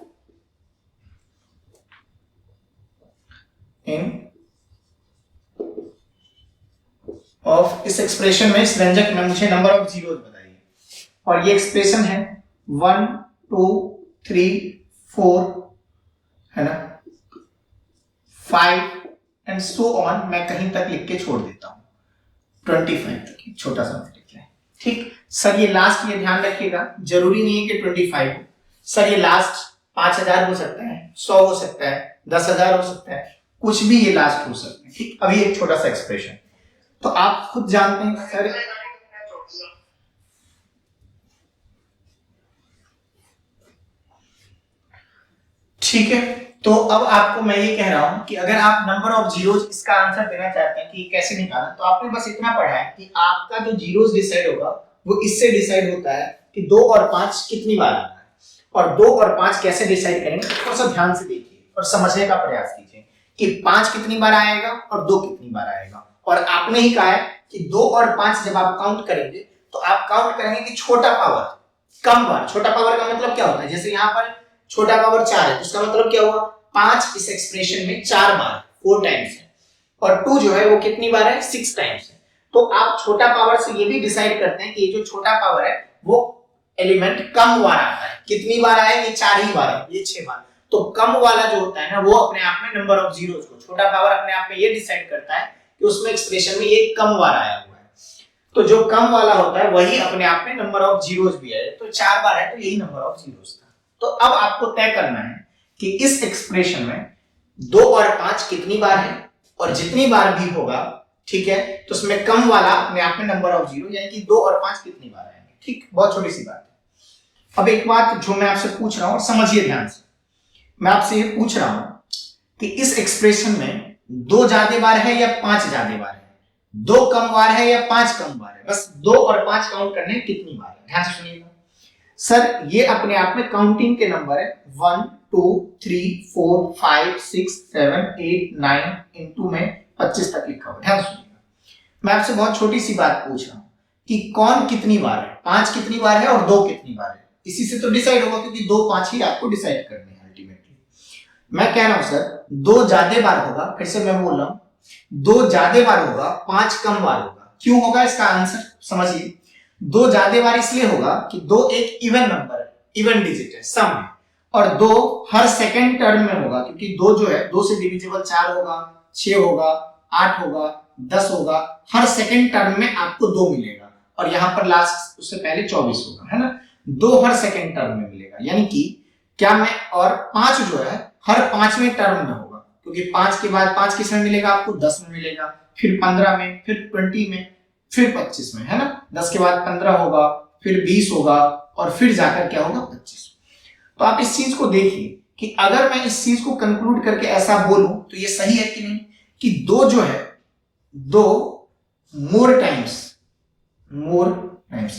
इस एक्सप्रेशन में, इस व्यंजक में मुझे नंबर ऑफ जीरोज बताइए। और ये एक्सप्रेशन है 1 2 3 4 है ना, 5 एंड सो ऑन। मैं कहीं तक लिख के छोड़ देता हूं 25 तक, छोटा सा लिख लें। ठीक सर, ये लास्ट, ये ध्यान रखिएगा, जरूरी नहीं है कि 25 हो सर, ये लास्ट 5000 हो सकता है, 100 हो सकता है, 10,000 हो सकता है, कुछ भी ये लास्ट हो सकता है। ठीक, अभी एक छोटा सा एक्सप्रेशन तो आप खुद जानते हैं सर। ठीक है, तो अब आपको मैं ये कह रहा हूं कि अगर आप नंबर ऑफ जीरोज इसका आंसर देना चाहते हैं कि कैसे निकालना, तो आपने बस इतना पढ़ा है कि आपका जो जीरोज डिसाइड होगा वो इससे डिसाइड होता है कि 2 और 5 कितनी बार आना है। और 2 और 5 कैसे डिसाइड करेंगे, थोड़ा सा ध्यान से देखिए और समझने का प्रयास कीजिए कि 5 कितनी बार आएगा और 2 कितनी बार आएगा। और आपने ही कहा है कि 2 और 5 जब आप काउंट करेंगे तो आप काउंट करेंगे कि छोटा पावर कम बार। छोटा पावर का मतलब क्या होता है, जैसे यहाँ पर छोटा पावर 4 है तो इसका मतलब क्या हुआ, 5 इस एक्सप्रेशन में 4 बार 4 टाइम्स है, और 2 जो है वो कितनी बार है, 6 टाइम्स है। तो आप छोटा पावर से ये भी डिसाइड करते हैं कि ये जो छोटा पावर है वो एलिमेंट कम बार आता है। कितनी बार आया, ये 4 ही बार है, ये 6 बार। तो कम वाला जो होता है ना वो अपने आप में नंबर ऑफ जीरोज को, छोटा पावर अपने आप में ये डिसाइड करता है कि उसमें एक्सप्रेशन में ये कम बार आया हुआ है। तो जो कम वाला होता है वही अपने आप में नंबर ऑफ जीरोज भी है। तो 4 बार है तो यही नंबर ऑफ जीरोज था। तो अब आपको तय करना है कि इस एक्सप्रेशन में 2 और 5 कितनी बार है, और जितनी बार भी होगा, ठीक है, तो उसमें कम वाला अपने आप में नंबर ऑफ जीरो, यानी कि 2 और 5 कितनी बार आएंगे। ठीक, बहुत छोटी सी बात है। अब एक बात जो मैं आपसे पूछ रहा हूं और समझिए ध्यान से, मैं आपसे ये पूछ रहा हूं कि इस एक्सप्रेशन में 2 ज्यादा बार है या 5 ज्यादा बार है, 2 कम बार है या 5 कम बार है। बस 2 और 5 काउंट करने कितनी बार है, ध्यान से सुनिएगा सर। ये अपने आप में काउंटिंग के नंबर है 1 2 3 4 5 6 7 8 9 इनटू में 25 तक लिखा हुआ है, ध्यान सुनिएगा। मैं आपसे बहुत छोटी सी बात पूछ रहा हूं कि कौन कितनी बार है, 5 कितनी बार है और 2 कितनी बार है। इसी से तो डिसाइड होगा, क्योंकि 2 5 ही आपको डिसाइड करने हैं अल्टीमेटली। मैं कह रहा हूं सर 2 ज्यादा बार होगा, फिर से मैं बोल रहा हूं 2 ज्यादा बार होगा, 5 कम बार होगा। क्यों होगा, इसका आंसर समझिए। 2 ज्यादा बार इसलिए होगा कि 2 एक इवन नंबर है, इवन डिजिट है, सम है, और 2 हर सेकंड टर्म में होगा, क्योंकि 2 जो है 2 से डिविजिबल 4 होगा, 6 होगा, 8 होगा, 10 होगा, हर सेकंड टर्म में आपको 2 मिलेगा, और यहां पर लास्ट उससे पहले 24 होगा, है ना। 2 हर सेकंड टर्म में मिलेगा, यानी कि क्या मैं, और 5 जो है हर 5वें टर्म में होगा, क्योंकि 5 के बाद 5 किस में मिलेगा आपको, 10 में मिलेगा, फिर 15 में, फिर 20 में, फिर 25 में, है ना। 10 के बाद 15 होगा, फिर 20 होगा, और फिर जाकर क्या होगा, 25। तो आप इस चीज को देखिए कि अगर मैं इस चीज को कंक्लूड करके ऐसा बोलूं तो ये सही है कि नहीं, कि 2 जो है 2 मोर टाइम्स,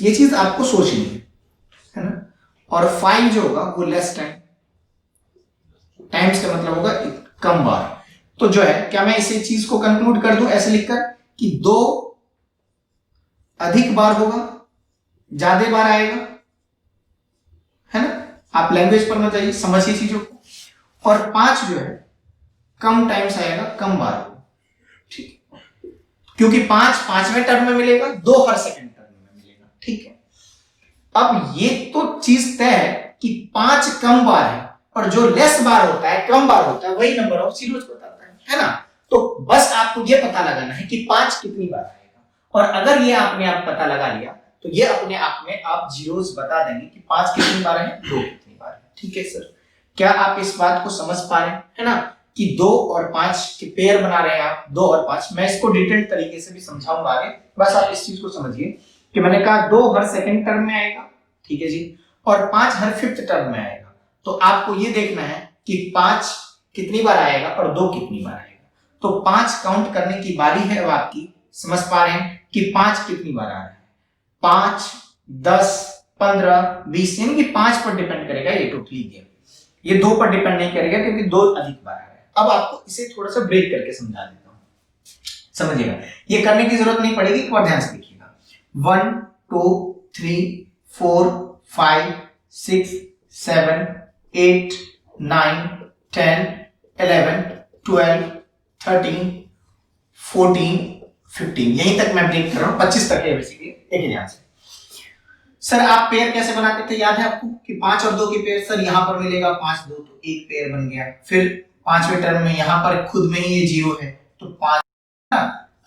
ये चीज आपको सोचनी है ना। और 5 जो होगा वो लेस टाइम्स का मतलब होगा कम बार। तो जो है, क्या मैं इसे चीज को कंक्लूड कर दूं ऐसे लिखकर कि 2 अधिक बार होगा, ज्यादा बार आएगा, है ना। आप लैंग्वेज पर मत जाइए, समझिए चीजों को। और 5 जो है कम टाइम्स आएगा, कम बार होगा, ठीक है, क्योंकि 5 5वें टर्म में मिलेगा, 2 हर सेकंड टर्म में मिलेगा, ठीक है। अब ये तो चीज तय है कि 5 कम बार है, और जो लेस बार होता है, कम बार होता है, वही नंबर ऑफ जीरोज बताता है ना। तो बस आपको ये पता लगाना है कि 5 कितनी बार आएगा, और अगर ये आपने आप पता लगा लिया तो ये अपने आप में आप जीरोज बता देंगे कि 5 कितनी बार है, 2 कितनी बार है। ठीक है सर, क्या आप इस बात को समझ पा रहे हैं, है ना। कि 2 और 5 के पेयर बना रहे हैं आप, 2 और 5। मैं इसको डिटेल तरीके से भी समझाऊंगा आगे, बस आप इस चीज को समझिए कि मैंने कहा 2 हर सेकंड टर्म में आएगा, ठीक है जी, और 5 हर फिफ्थ टर्म में आएगा। तो आपको ये देखना है कि 5 कितनी बार आएगा और 2 कितनी बार आएगा। तो 5 काउंट करने की बारी है अब आपकी। समझ पा रहे हैं कि 5 कितनी बार आ रहा है? 5, 10, 15, 20, यानी कि 5 पर डिपेंड करेगा ये टोटली गेम। ये 2 पर डिपेंड नहीं करेगा क्योंकि 2 अधिक बार आ रहा है। अब आपको इसे थोड़ा सा ब्रेक करके समझा देता हूं, समझिएगा। ये करने की जरूरत नहीं पड़ेगी, एक बार ध्यान से देखिएगा। 1, 2, 3, 4, 5, 6, 7, 8, 9, 10, 11, 12, 13, 14, 15, यहीं तक मैं ब्रेक कर रहा हूं, 25 तक है बेसिकली। देखिए ध्यान से। सर आप पेयर कैसे बनाते थे, याद है आपको कि 5 और 2 के पेयर? सर यहां पर मिलेगा 5, 2 तो एक पेयर बन गया। फिर 5वें टर्म में यहां पर खुद में ही ये 0 है तो 5,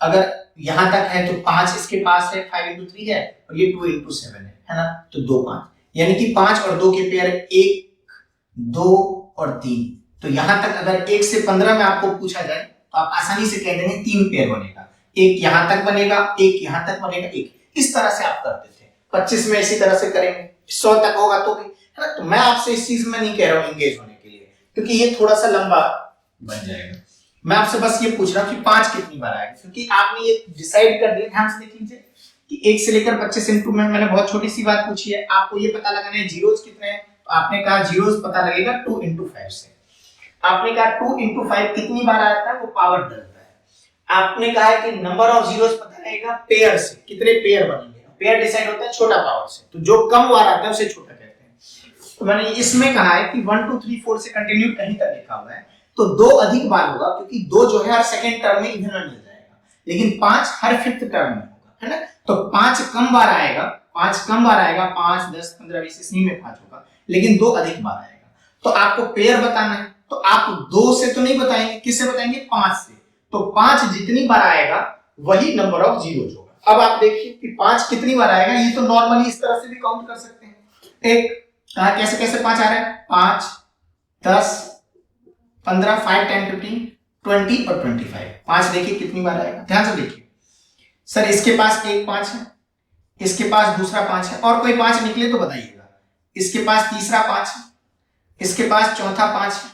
अगर यहां तक है तो 5 इसके पास है, 5 into 3 है, और ये 2 into 7 है ना, तो 2, 5, यानी कि 5 और 2 के पेयर 1, 2 और 3। तो यहां तक अगर 1 से 15 में आपको पूछा जाए तो आप आसानी से कह देंगे 3 पेयर बनेगा, एक यहां तक बनेगा, एक यहां तक बनेगा, एक इस तरह से आप करते थे। 25 में इसी तरह से करेंगे, 100 तक होगा तो भी, है ना। तो मैं आपसे इस चीज में नहीं कह रहा हूं एंगेज होने के लिए, क्योंकि ये थोड़ा सा लंबा बन जाएगा। मैं आपसे बस ये पूछ रहा हूं कि 5 कितनी बार आएगा, क्योंकि आपने ये डिसाइड कर दिया। ध्यान से देख लीजिए कि 1 से लेकर 25 इंटू में मैंने बहुत छोटी सी बात पूछी है, आपको ये पता लगाना है जीरोस कितने हैं। तो आपने कहा जीरोस पता लगेगा 2 into 5 से। आपने कहा 2 into 5 कितनी बार आता है, वो पावर डलता है। आपने कहा है कि नंबर ऑफ जीरोस पता लगेगा पेयर से, कितने पेयर बनेंगे। पेयर डिसाइड होता है छोटा पावर से, तो जो कम बार आता है उसे छोटा कहते हैं। तो मैंने इसमें कहा है कि 1, 2, 3, 4 से कंटिन्यू कहीं तक लिखा हुआ है, तो 2 अधिक बार होगा, क्योंकि 2 जो है हर सेकंड टर्म में इधर मिल जाएगा, लेकिन 5 हर फिफ्थ टर्म में होगा, है ना। तो 5 कम बार आएगा, 5 कम बार आएगा, 5, 10, 15, 20 इसी में 5 होगा, लेकिन 2 अधिक बार आएगा। तो आपको पेयर बताना है, तो आप 2 से तो नहीं बताएंगे, किससे बताएंगे? 5 से। तो 5 जितनी बार आएगा वही नंबर ऑफ जीरोस होगा। अब आप देखिए कि 5 कितनी बार आएगा, ये तो नॉर्मली इस तरह से भी काउंट कर सकते हैं। एक कैसे कैसे 5 आ रहा है, 5, 10, 15, 5, 10, 15, 20 और 25। 5 देखिए कितनी बार आएगा, ध्यान से देखिए। सर इसके पास एक 5 है, इसके पास दूसरा 5 है, और कोई 5 निकले तो बताइएगा। इसके पास तीसरा 5 है, इसके पास चौथा 5 है,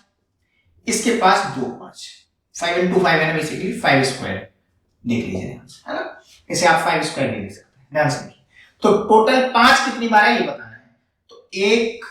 इसके पास 2 5 है। 5 into 5 है ना, बेसिकली 5 स्क्वायर देख लीजिए, है ना। इसे आप 5 स्क्वायर भी लिख सकते हैं, ध्यान से देखिए। तो टोटल 5 कितनी बार है ये बताना है। तो 1,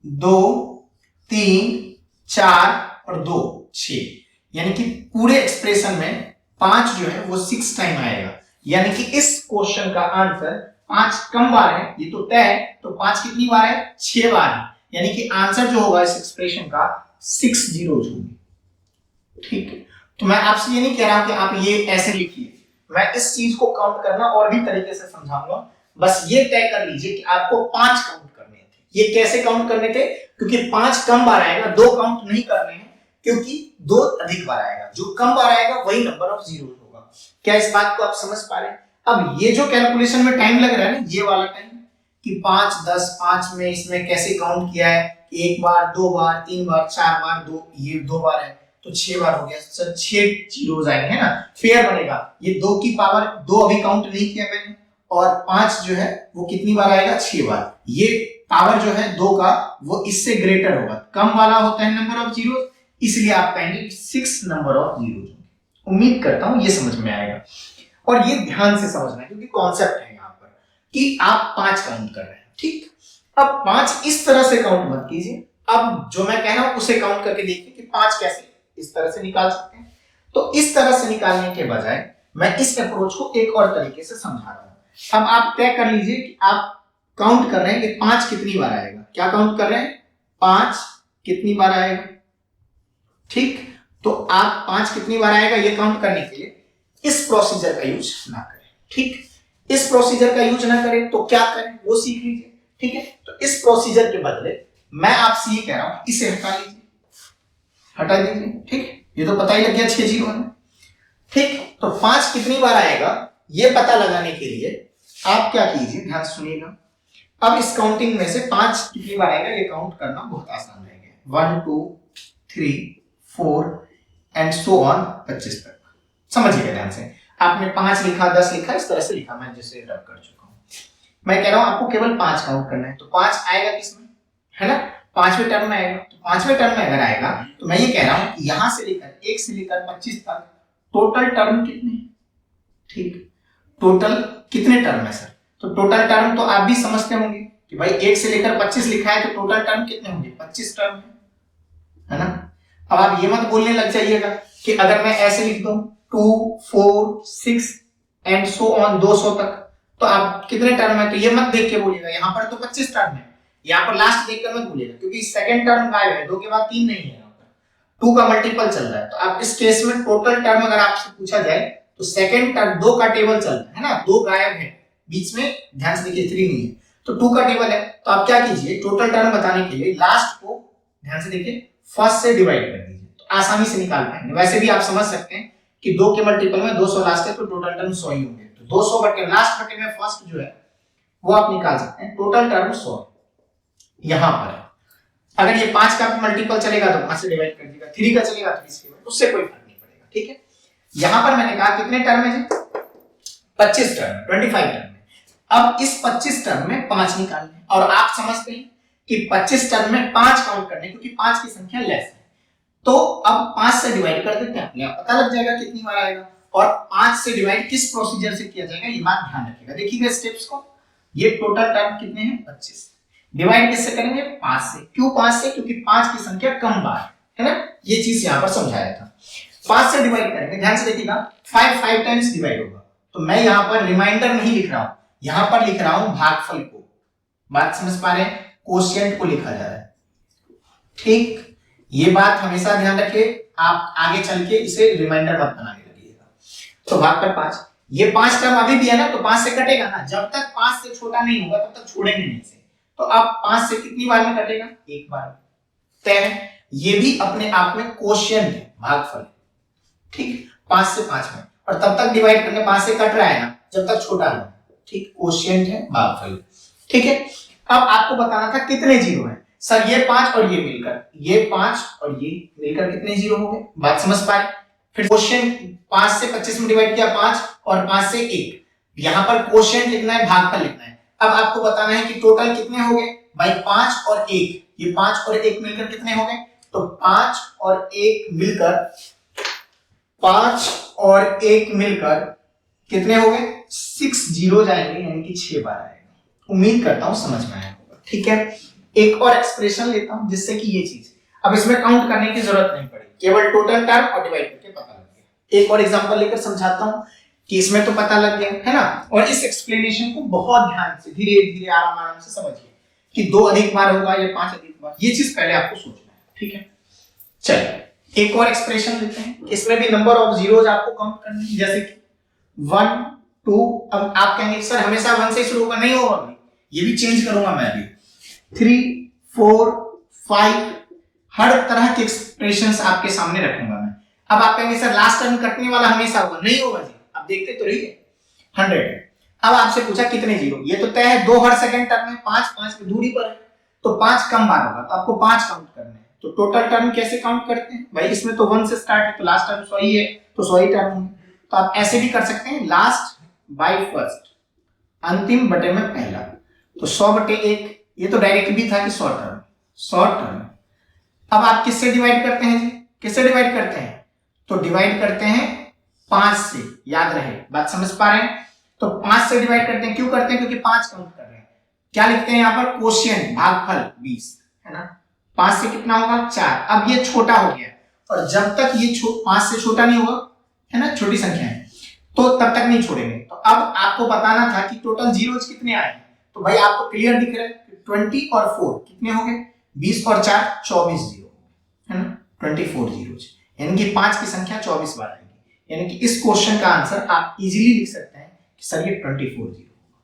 2, 3, 4 और 2, 6, यानी कि पूरे एक्सप्रेशन में 5 जो है वो 6 टाइम आएगा। यानी कि इस क्वेश्चन का आंसर 5 कम बार है, ये तो तय है। तो 5 कितनी बार है? 6 बार है, यानी कि आंसर जो होगा इस एक्सप्रेशन का 6 जीरोस होंगे। ठीक है, तो मैं आपसे ये नहीं कह रहा कि आप ये ऐसे लिखिए, मैं इस चीज को काउंट करना और भी तरीके से समझाऊंगा। बस ये तय कर लीजिए कि आपको 5 काउंट करने थे। ये कैसे काउंट करने थे? क्योंकि 5 कम बार आएगा, 2 काउंट नहीं करने हैं, क्योंकि 2 अधिक बार आएगा। जो कम बार आएगा वही नंबर ऑफ जीरोस होगा। क्या इस बात को आप समझ पा रहे हैं? अब ये जो कैलकुलेशन में टाइम लग रहा है ना, ये वाला टाइम कि 5, 10, 5 में इसमें कैसे काउंट किया है, 1 बार, 2 बार, 3 बार, 4 बार, 2, ये 2 बार है तो 6 बार हो गया। सर 6 जीरोस आएंगे, है ना, पेयर बनेगा। ये 2 की पावर 2 अभी काउंट नहीं किया मैंने, और 5 जो है वो कितनी बार आएगा? 6 बार। ये पावर जो है 2 का वो इससे ग्रेटर होगा, कम वाला होता है नंबर ऑफ जीरोस, इसलिए आप कहेंगे 6 नंबर ऑफ जीरोस। उम्मीद करता हूं ये समझ में आएगा, और ये ध्यान से समझना है क्योंकि कॉन्सेप्ट है यहाँ पर कि आप 5 काउंट कर रहे हैं। ठीक, अब 5 इस तरह से काउंट मत कीजिए। अब जो मैं कह रहा हूं उसे काउंट करके देखिए कि 5 कैसे इस तरह से निकाल सकते हैं। तो इस तरह से निकालने के बजाय मैं इस अप्रोच को एक और तरीके से समझा रहा हूं। अब आप तय कर लीजिए कि आप काउंट कर रहे हैं कि 5 कितनी बार आएगा। क्या काउंट कर रहे हैं? 5 कितनी बार आएगा। ठीक, तो आप 5 कितनी बार आएगा ये काउंट करने के लिए इस प्रोसीजर का यूज ना करें। ठीक, इस प्रोसीजर का यूज ना करें तो क्या करें वो सीख लीजिए। ठीक है, तो इस प्रोसीजर के बदले मैं आपसे ये कह रहा हूं इसे हटा लीजिए, हटा दीजिए। ठीक, ये तो पता ही लग गया 6 जीरो है। ठीक, तो 5 कितनी बार आएगा ये पता लगाने के लिए आप क्या कीजिए, ध्यान सुनिएगा। अब इस काउंटिंग में से 5 कितनी बार आएगा ये काउंट करना बहुत आसान रहेगा। 1, 2, 3, 4, एंड सो ऑन 25 तक। समझिएगा ध्यान से, आपने 5 लिखा, 10 लिखा, इस तरह से लिखा, मैं जिसे रब कर चुका हूं। मैं कह रहा हूं आपको केवल 5 काउंट करना है, तो 5 आएगा किसमें, है ना, 5वें टर्म में आएगा। तो 5वें टर्म में अगर आएगा तो मैं ये कह रहा हूं कि यहां से लेकर 1 से लेकर 25 तक टोटल टर्म कितने हैं, ठीक, टोटल कितने टर्म है सर, तो टोटल टर्म तो आप भी समझते होंगे कि भाई 1 से लेकर 25 लिखा है तो टोटल टर्म कितने होंगे, 25 टर्म है ना। अब आप ये मत बोलने लग जाइएगा कि अगर मैं ऐसे लिख दूं 2 4 6 एंड सो ऑन 200 तक, तो आप कितने टर्म है, तो ये मत देख के बोलिएगा, यहाँ पर तो 25 टर्म है, यहाँ पर लास्ट देखकर मत बोलिएगा, क्योंकि सेकंड टर्म गायब है, 2 के बाद 3 नहीं है, यहाँ पर 2 का मल्टीपल चल रहा है। तो आप इस केस में टोटल टर्म अगर आपसे पूछा जाए तो सेकंड टर्म 2 का टेबल चल रहा है ना, 2 गायब है, बीच में ध्यान से देखिए 3 नहीं है, तो 2 का टेबल है। तो आप क्या कीजिए, टोटल टर्म बताने के लिए लास्ट को ध्यान से देखिए फर्स्ट से डिवाइड कर दीजिए, तो आसानी से निकाल पाएंगे। वैसे भी आप समझ सकते हैं कि 2 के मल्टीपल में 200 लास्ट है, तो टोटल टर्म 100 ही होंगे, तो 200 बटे लास्ट बटे में फर्स्ट जो है वो आप निकाल सकते हैं, टोटल टर्म 100 यहां पर है। अगर ये 5 का मल्टीपल चलेगा तो 5 से डिवाइड कर दीजिएगा, 3 का चलेगा तो 3 से डिवाइड, उससे कोई फर्क नहीं पड़ेगा, ठीक है। यहां पर मैंने कहा कितने टर्म है जी, 25 टर्म, 25 टर्म है। अब इस 25 टर्म में 5 निकालने, और आप समझते हैं कि 25 टर्म में 5 काउंट करने, क्योंकि 5 की संख्या लेस है, तो अब 5 से डिवाइड कर देते हैं, अपने आप पता लग जाएगा कितनी बार आएगा, और 5 से डिवाइड किस प्रोसीजर से किया जाएगा ये बात ध्यान रखिएगा। देखिएगा स्टेप्स को, ये टोटल टर्म कितने हैं 25, डिवाइड किससे करेंगे 5 से, क्यों 5 से, क्योंकि 5 की संख्या कम बार है ना, ये चीज यहां पर समझाया था। 5 से डिवाइड करेंगे, ध्यान से देखिएगा 5 5 टाइम्स डिवाइड होगा, तो मैं यहां पर रिमाइंडर नहीं लिख रहा हूं, यहां पर लिख रहा हूं भागफल को, बात समझ पा रहे हैं, कोशिएंट को लिखा जा रहा है, ठीक, ये बात हमेशा ध्यान रखिए, आप आगे चल के इसे रिमाइंडर मत बनाने लगिएगा। तो भागकर 5, ये 5 टर्म अभी भी है ना, तो 5 से कटेगा ना, जब तक 5 से छोटा नहीं होगा तब तक छोड़ेंगे नहीं से, तो अब 5 से कितनी बार में कटेगा, एक बार तय, ये भी अपने आप में कोशिएंट है, भागफल, ठीक, 5 से 5 में, और तब तक डिवाइड करके 5 से कट रहा है ना जब तक छोटा नहीं, ठीक, कोशिएंट है भागफल, ठीक है। अब आपको बताना था कितने जीरो हैं सर, ये 5 और ये मिलकर, ये 5 और ये मिलकर कितने जीरो हो गए, बात समझ पाए। फिर कोशिएंट 5 से 25 में डिवाइड किया 5, और 5 से 1, यहां पर कोशिएंट लिखना है, भागफल लिखना है। अब आपको बताना है कि टोटल कितने हो गए भाई, 5 और 1, ये 5 और 1 मिलकर कितने हो गए, तो 5 और 1 मिलकर, 5 और 1 मिलकर कितने हो गए, 6 जीरो जाएंगे, यानी कि 6 बार आएगा। उम्मीद करता हूं समझ में आया होगा, ठीक है। एक और एक्सप्रेशन लेता हूं जिससे कि ये चीज, अब इसमें काउंट करने की जरूरत नहीं पड़ी, केवल टोटल टर्म और डिवाइड करके पता लग गया। एक और एग्जांपल लेकर समझाता हूं कि इसमें तो पता लग गया है ना, और इस एक्सप्लेनेशन को बहुत ध्यान से धीरे धीरे आराम आराम से समझिए कि 2 अधिक बार होगा या 5 अधिक बार, ये चीज पहले आपको सोचना है, ठीक है। चलिए एक और एक्सप्रेशन लेते हैं, इसमें भी नंबर ऑफ जीरोज आपको काउंट करने हैं, जैसे कि 1 2, अब आप कहेंगे सर हमेशा 1 से शुरू होगा, नहीं होगा, ये भी चेंज करूंगा मैं अभी, 3 4 5, हर तरह के एक्सप्रेशंस आपके सामने रखूंगा मैं। अब आप कहेंगे सर लास्ट टर्म कटने वाला हमेशा होगा, नहीं होगा जी, अब देखते तो रहिए, 100 है। अब आपसे पूछा कितने जीरो, ये तो तय है, 2 हर सेकंड टर्म में, 5 5 की दूरी पर है, तो 5 कम बार होगा, तो आपको 5 काउंट करने हैं। तो टोटल टर्म कैसे काउंट करते हैं भाई, इसमें तो 1 से स्टार्ट है, तो लास्ट टर्म 100 ही है, तो 100 ही टर्म होंगे। तो आप ऐसे भी कर सकते हैं, लास्ट बाय फर्स्ट, अंतिम बटे में पहला, तो 100 बटे 1, ये तो डायरेक्ट भी था कि 100 टर्म, 100 टर्म। अब आप किससे डिवाइड करते हैं जी, किससे डिवाइड करते हैं, तो डिवाइड करते हैं 5 से, याद रहे, बात समझ पा रहे हैं। तो 5 से डिवाइड करते हैं, क्यों करते हैं, क्योंकि 5 काउंट कर रहे हैं। क्या लिखते हैं यहाँ पर, कोशिएंट, भागफल 20 है ना, 5 से कितना होगा 4। अब ये छोटा हो गया, और जब तक ये 5 से छोटा नहीं होगा, है ना, छोटी संख्या है, तो तब तक नहीं छोड़ेंगे। तो अब आपको बताना था कि टोटल जीरोज कितने आए, तो भाई आपको क्लियर दिख रहा है, 20 और 4 कितने हो गए, 20 और 4 24 जीरो है ना, 24 जीरोज, यानी कि 5 की संख्या 24 बार आएगी, यानी कि इस क्वेश्चन का आंसर आप इजीली लिख सकते हैं कि सर ये 24 जीरो होगा।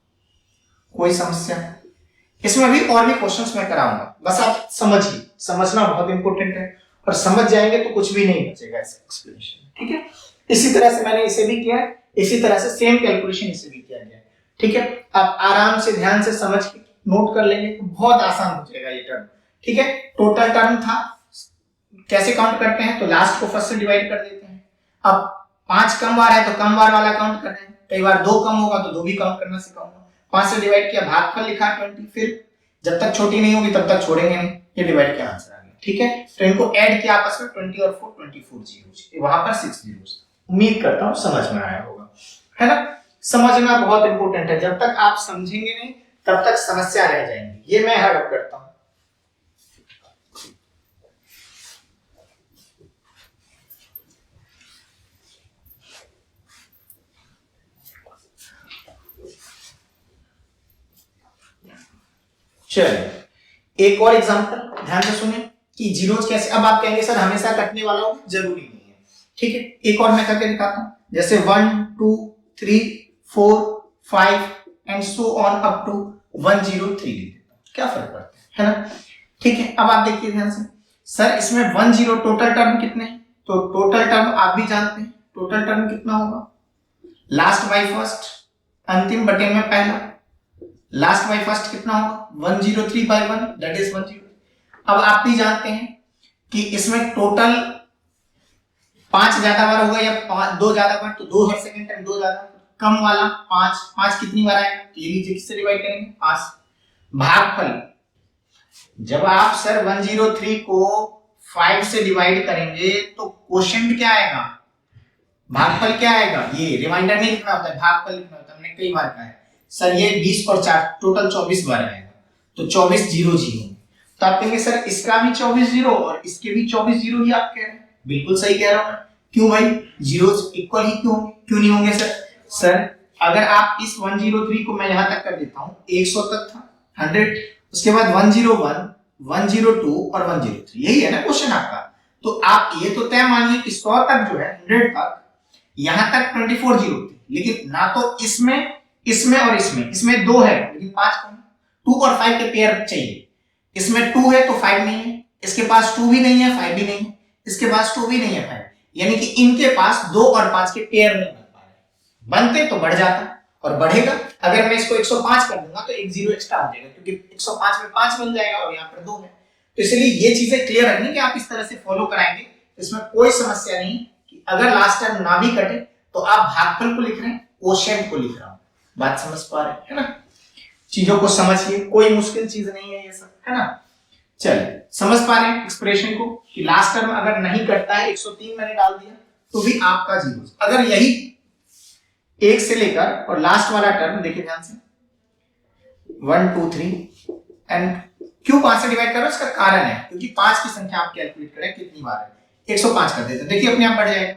कोई समस्या, इसमें भी और भी क्वेश्चंस मैं कराऊंगा, बस आप समझिए, समझना बहुत इंपॉर्टेंट है, और समझ जाएंगे तो कुछ भी नहीं बचेगा इस एक्सप्लेनेशन, ठीक है। इसी तरह से मैंने इसे भी किया, इसी तरह से सेम कैलकुलेशन इसे भी किया गया, ठीक है। आप आराम से ध्यान से समझ के नोट कर लेंगे तो बहुत आसान हो जाएगा ये टर्म, ठीक है। टोटल टर्म था कैसे काउंट करते हैं, तो लास्ट को फर्स्ट से डिवाइड कर देते हैं। अब 5 कम बार है तो कम बार वाला काउंट कर रहे हैं, कई बार 2 कम होगा तो 2 भी काउंट करना सिखाऊंगा। 5 से डिवाइड किया, भागफल लिखा 20, फिर जब तक छोटी नहीं होगी तब तक छोड़ेंगे नहीं, ये डिवाइड किया आंसर आ गया। ठीक है, तो इनको ऐड किया आपस में 20 और 4, 24 जीरोस, वहां पर 6 जीरोस। उम्मीद करता हूं समझ में आया होगा, है ना। समझना बहुत इंपॉर्टेंट है, जब तक आप समझेंगे नहीं तब तक समस्या रह जाएंगी। ये मैं हर्ट करता हूं। चलिए एक और एग्जांपल ध्यान से सुनिए कि जीरोस कैसे। अब आप कहेंगे सर हमेशा कटने वाला हो, जरूरी नहीं है। ठीक है, एक और मैं करके दिखाता हूं, जैसे 1 2 3 4 5 and so on up to 103 लिख देता हूं, क्या फर्क पड़ता है ना। ठीक है, अब आप देखिए ध्यान से, सर इसमें 10 टोटल टर्म कितने हैं, तो टोटल टर्म आप भी जानते हैं, टोटल टर्म कितना होगा, लास्ट बाय फर्स्ट, अंतिम बटे में पहला, लास्ट बाय फर्स्ट कितना होगा 103 बाय 1 दैट इज 103। अब आप भी जानते हैं कि इसमें टोटल 5 ज्यादा बार होगा या 2 ज्यादा बार, तो 2 है सेकंड टाइम, 2 ज्यादा, कम वाला 5 कितनी बार आएगा, तो ये लीजिए किससे डिवाइड करेंगे 5। भागफल, जब आप सर 103 को 5 से डिवाइड करेंगे तो क्वोशिएंट क्या आएगा, भागफल क्या आएगा, ये रिमाइंडर नहीं लिखना होता है, भागफल लिखना होता है, हमने कई बार कहा है सर ये 20 और 4 टोटल 24 बार आएगा, तो 24 जीरो जीरो। तो आप कहेंगे सर इसका भी 24 जीरो और इसके भी 24 जीरो ही आप कह रहे हैं, बिल्कुल सही कह रहा हूं मैं। क्यों भाई, जीरोस इक्वल ही क्यों नहीं होंगे सर। सर अगर आप इस 103 को मैं यहां तक कर देता हूं, 100 तक था 100, उसके बाद 101 102 और 103, यही है ना क्वेश्चन आपका। तो आप ये तो तय मानिए कि 100 तक जो है 100 तक, यहां तक 24 जीरो थे, लेकिन ना तो इसमें और इसमें 2 है लेकिन 5 कम, 2 और 5 के पेयर चाहिए, इसमें 2 है तो 5 नहीं है, इसके पास 2 भी नहीं है 5 भी नहीं है, इसके पास 2 भी नहीं है 5, यानी कि इनके पास 2 और 5 के पेयर नहीं बन पा रहे। बनते तो बढ़ जाता और बढ़ेगा, अगर मैं इसको 105 कर दूंगा तो एक जीरो एक्स्ट्रा हो जाएगा, क्योंकि 105 में 5 बन जाएगा और यहाँ पर 2 है। तो इसलिए ये चीजें क्लियर रखनी कि आप इस तरह से फॉलो कराएंगे, इसमें कोई समस्या नहीं कि अगर लास्ट टर्म ना भी कटे तो आप भागफल को लिख रहे हैं, क्वोशिएंट को लिख रहा हूं। बात समझ पा रहे हैं ना, चीजों को समझिए, कोई मुश्किल चीज नहीं है ये सब, है ना। चलिए समझ पा रहे हैं एक्सप्रेशन को कि लास्ट टर्म अगर नहीं कटता है, 103 मैंने डाल दिया तो भी आपका जीरो। अगर यही 1 से लेकर और लास्ट वाला टर्म देखिए ध्यान से 1 2 3 एंड क्यों 5 से डिवाइड कर रहा हूं, इसका कारण है क्योंकि 5 की संख्या आप कैलकुलेट करें कितनी बार है, 105 कर देते हैं, देखिए अपने आप बढ़ जाएगा।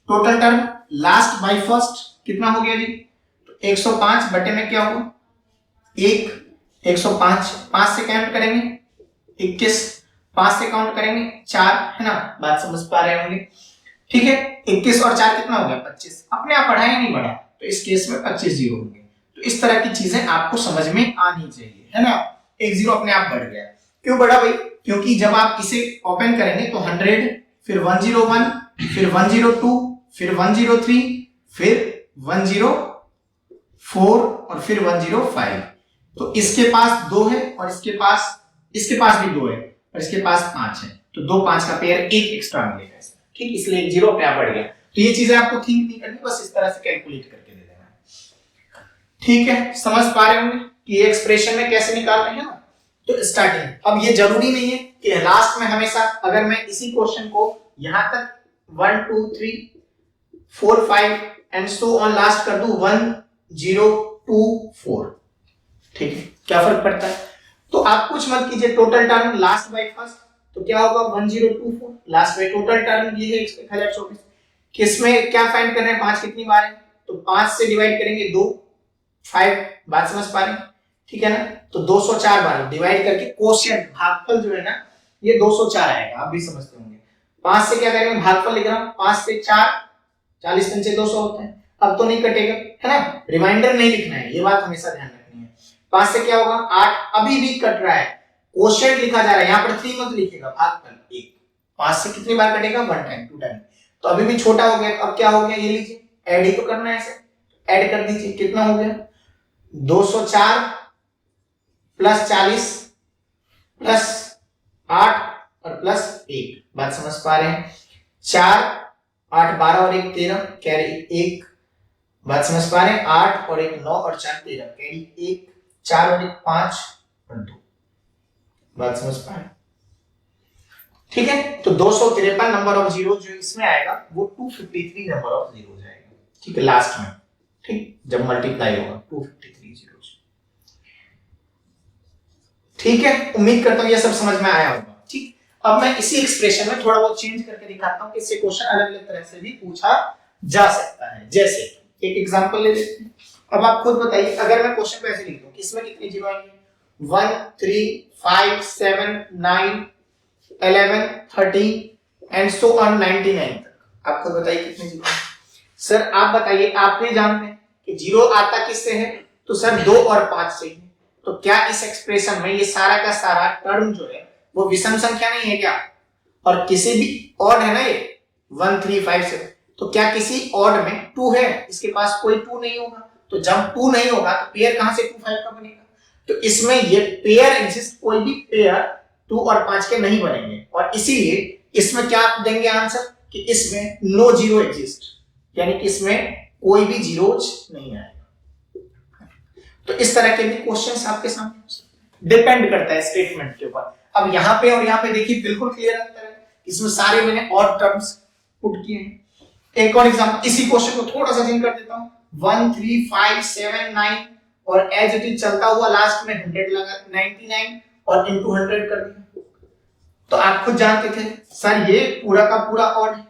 Total term last by first कितना हो गया जी, 105 बटे में क्या होगा 1, 105 5 से काउंट करेंगे 21, 5 से काउंट करेंगे 4, है ना। बात समझ पा रहे होंगे, ठीक है। 21 और 4 कितना हो गया 25, अपने आप बढ़ा या नहीं बढ़ा, तो इस केस में 25 जीरो होंगे। तो इस तरह की चीजें आपको समझ में आनी चाहिए, है ना। एक जीरो अपने आप बढ़ गया, क्यों बढ़ा भाई, क्योंकि जब आप इसे ओपन करेंगे तो 100, फिर 101, फिर 102, फिर 103, फिर 104 और फिर 105, तो इसके पास 2 है और इसके पास भी 2 है और इसके पास 5 है, तो 2 5 का पेयर 1 एक्स्ट्रा मिलेगा इसमें, ठीक। इसलिए एक जीरो अपने आप बढ़ गया। तो ये चीजें आपको थिंक नहीं करनी, बस इस तरह से कैलकुलेट करके दे देना है, ठीक है। समझ पा रहे होंगे कि ये एक्सप्रेशन में कैसे निकालना है ना। तो स्टार्टिंग, अब ये जरूरी नहीं है कि लास्ट में हमेशा, अगर मैं इसी क्वेश्चन को यहां तक 1 2 3 4 5 एंड सो ऑन लास्ट कर दूं 1 0 2 4, ठीक है, क्या फर्क पड़ता है। तो आप कुछ मत कीजिए, total term last by first, तो क्या होगा 1024, लास्ट बाय टोटल टर्म ये है 1024, किसमें क्या फाइंड करना है, 5 कितनी बार है, तो 5 से डिवाइड करेंगे 2 5, बात समझ पा रहे हैं, ठीक है ना। तो 204 बार डिवाइड करके क्वोशिएंट भागफल जो है ना ये 204 आएगा, आप भी समझते होंगे। 5 से क्या करेंगे, भागफल लिख रहा हूं, 5 से 4 40 पंचे 200 होते हैं, अब तो नहीं कटेगा, है ना। रिमाइंडर नहीं लिखना है, ये बात हमेशा ध्यान रखनी है। 5 से क्या होगा 8, अभी भी कट रहा है, क्वोशिएंट लिखा जा रहा है, यहाँ पर 3 मत लिखिएगा, भागफल 1, 5 से कितनी बार कटेगा 1 टाइम 2 टाइम, तो अभी भी छोटा हो गया। अब क्या हो गया, ये लीजिए ऐड ही तो करना है, ऐसे ऐड कर दीजिए, कितना हो गया 204 प्लस 40 प्लस 8 और प्लस 1, बात समझ पा रहे हैं? 4 8 12 और 1 13 कैरी 1, बात समझ पा रहे हैं? 8 और 1 9 और 4 13 कैरी 1, 4 और 1 5 और 2, बात समझ पा रहे हैं? ठीक है, तो 253 नंबर ऑफ जीरो जो इसमें आएगा वो 253 नंबर ऑफ जीरो जाएगा। ठीक है, लास्ट में, ठीक, जब मल्टीप्लाई होगा 253 जीरो। ठीक है, उम्मीद करता हूं ये सब समझ में आया होगा। ठीक, अब मैं इसी एक्सप्रेशन में थोड़ा बहुत चेंज करके दिखाता हूं कि इससे क्वेश्चन अलग अलग तरह से भी पूछा जा सकता है। जैसे एक एग्जांपल ले लेते हैं। अब आप खुद बताइए, अगर मैं क्वेश्चन को ऐसे लिख दूं कि इसमें कितने जीरो आएंगे? 1 3 5 7 9 11 13 एंड सो ऑन 99 तक। आप खुद बताइए कितने जीरो आएंगे? सर आप बताइए, आप नहीं जानते कि जीरो आता किससे है? तो सर 2 और 5 से है। तो क्या इस एक्सप्रेशन में ये सारा का सारा टर्म जो है वो विषम संख्या नहीं है क्या? और किसी भी ऑड है ना ये 1 3 5 7, तो क्या किसी ऑड में 2 है? इसके पास कोई 2 नहीं होगा। तो जब 2 नहीं होगा तो पेयर कहां से 2 5 का बनेगा? तो इसमें ये पेयर एग्जिस्ट, कोई भी पेयर 2 और 5 के नहीं बनेंगे। और इसीलिए इसमें क्या देंगे आंसर कि इसमें नो जीरो एग्जिस्ट, यानी कि इसमें कोई भी जीरोज नहीं आएगा। तो इस तरह के भी क्वेश्चंस आपके सामने हो सकते हैं, डिपेंड करता है स्टेटमेंट के ऊपर। अब यहाँ पे और यहाँ पे देखिए बिल्कुल क्लियर अंतर है, इसमें सारे मैंने ऑड टर्म्स पुट किए हैं। एक और एग्जांपल, इसी क्वेश्चन को थोड़ा सा चेंज कर देता हूँ। 1 3 5 7 9 और एज इट इज चलता हुआ लास्ट में 100 लगा 99 और इनटू 100 कर दिया। तो आप खुद जानते थे सर ये पूरा का पूरा ऑड है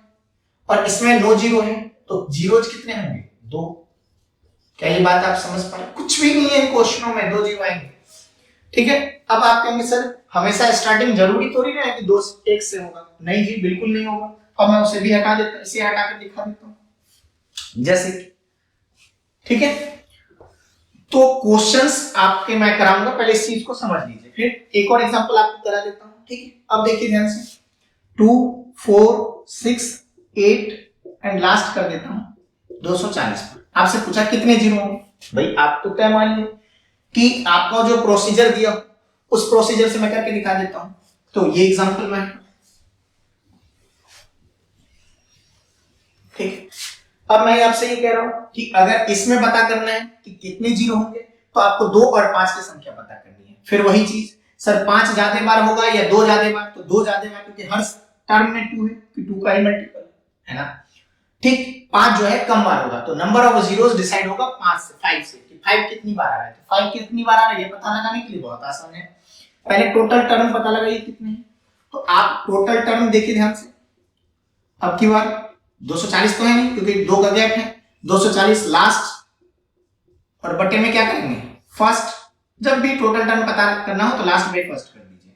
और इसमें नो जीरो है, तो जीरोज कितने होंगे? 2। क्या ये बात आप समझ पा रहे? कुछ भी नहीं है क्वेश्चनों में 2 जीरो आएंगे। ठीक है, अब आप कहेंगे सर हमेशा स्टार्टिंग जरूरी थोड़ी ना है कि 2 1 से होगा। नहीं जी, बिल्कुल नहीं होगा। अब मैं उसे भी हटा देता, इसे हटा कर दिखा देता हूं जैसे, ठीक है। तो क्वेश्चंस आपके मैं कराऊंगा, पहले इस चीज को समझ लीजिए, फिर एक और एग्जांपल आपको करा देता हूं। ठीक है, अब देखिए ध्यान से, 2 4 6 8 एंड लास्ट कर देता हूं 240 पर। आपसे पूछा कितने जीरो होंगे? भाई आप तो तय मान लीजिए कि आपका जो प्रोसीजर दिया उस प्रोसीजर से मैं करके दिखा देता हूं। तो ये एग्जांपल में, ठीक, अब मैं आपसे ये कह रहा हूं कि अगर इसमें पता करना है कि कितने जीरो होंगे तो आपको 2 और 5 की संख्या पता करनी है। फिर वही चीज, सर 5 ज्यादा बार होगा या 2 ज्यादा बार? तो 2 ज्यादा बार, क्योंकि हर टर्म में 2 है, कि 2 का ही मल्टीपल है ना। ठीक, 5 जो है कम बार होगा, तो नंबर ऑफ जीरोस डिसाइड होगा 5 से 5 से कि 5 कितनी बार आ रहा है। तो 5 कितनी बार आ रहा है ये पता लगाने के लिए बहुत आसान है, पहले टोटल टर्म पता लगाइए कितने हैं। तो आप टोटल टर्म देखिए ध्यान से, अब की बार 240 तो है नहीं क्योंकि 2 का गैप है, 240 लास्ट और बटे में क्या करेंगे फर्स्ट। जब भी टोटल टर्म पता करना हो तो लास्ट में फर्स्ट कर दीजिए।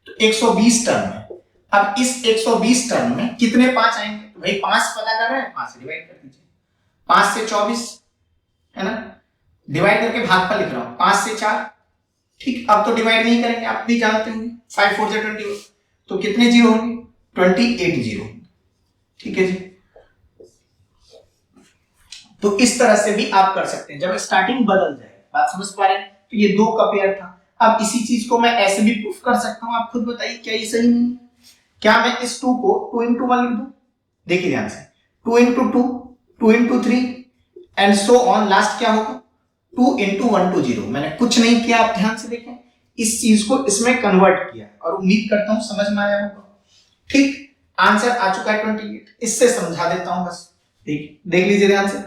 तो 120 टर्म है। अब इस 120 टर्म में कितने 5 आएंगे? तो भाई 5 पता कर रहे हैं, 5 से डिवाइड कर दीजिए। 5 से 24 है ना, डिवाइड करके भागफल लिख रहा हूं, 5 से 4। ठीक, अब तो डिवाइड नहीं करेंगे, आप भी जानते होंगे 5 4 से 21, तो कितने जीरो होंगे? 28 जीरो। ठीक है जी, तो इस तरह से भी आप कर सकते हैं जब स्टार्टिंग बदल जाए। बात समझ पा रहे हैं? तो ये 2 का पेयर था। अब इसी चीज को मैं ऐसे भी प्रूफ कर सकता हूं, आप खुद बताइए क्या ये सही नहीं है? क्या मैं इस 2 को 2 into 1 लिख दूं? देखिए ध्यान से, 2 into 2 2 into 3 and so on, last क्या होगा 2 into 1 to 0। मैंने कुछ नहीं किया, आप ध्यान से देखें, इस चीज को इसमें कन्वर्ट किया और उम्मीद करता हूं समझ में आया होगा। ठीक, आंसर आ चुका है 28। इससे समझा देता हूं बस, देख लीजिए ध्यान से।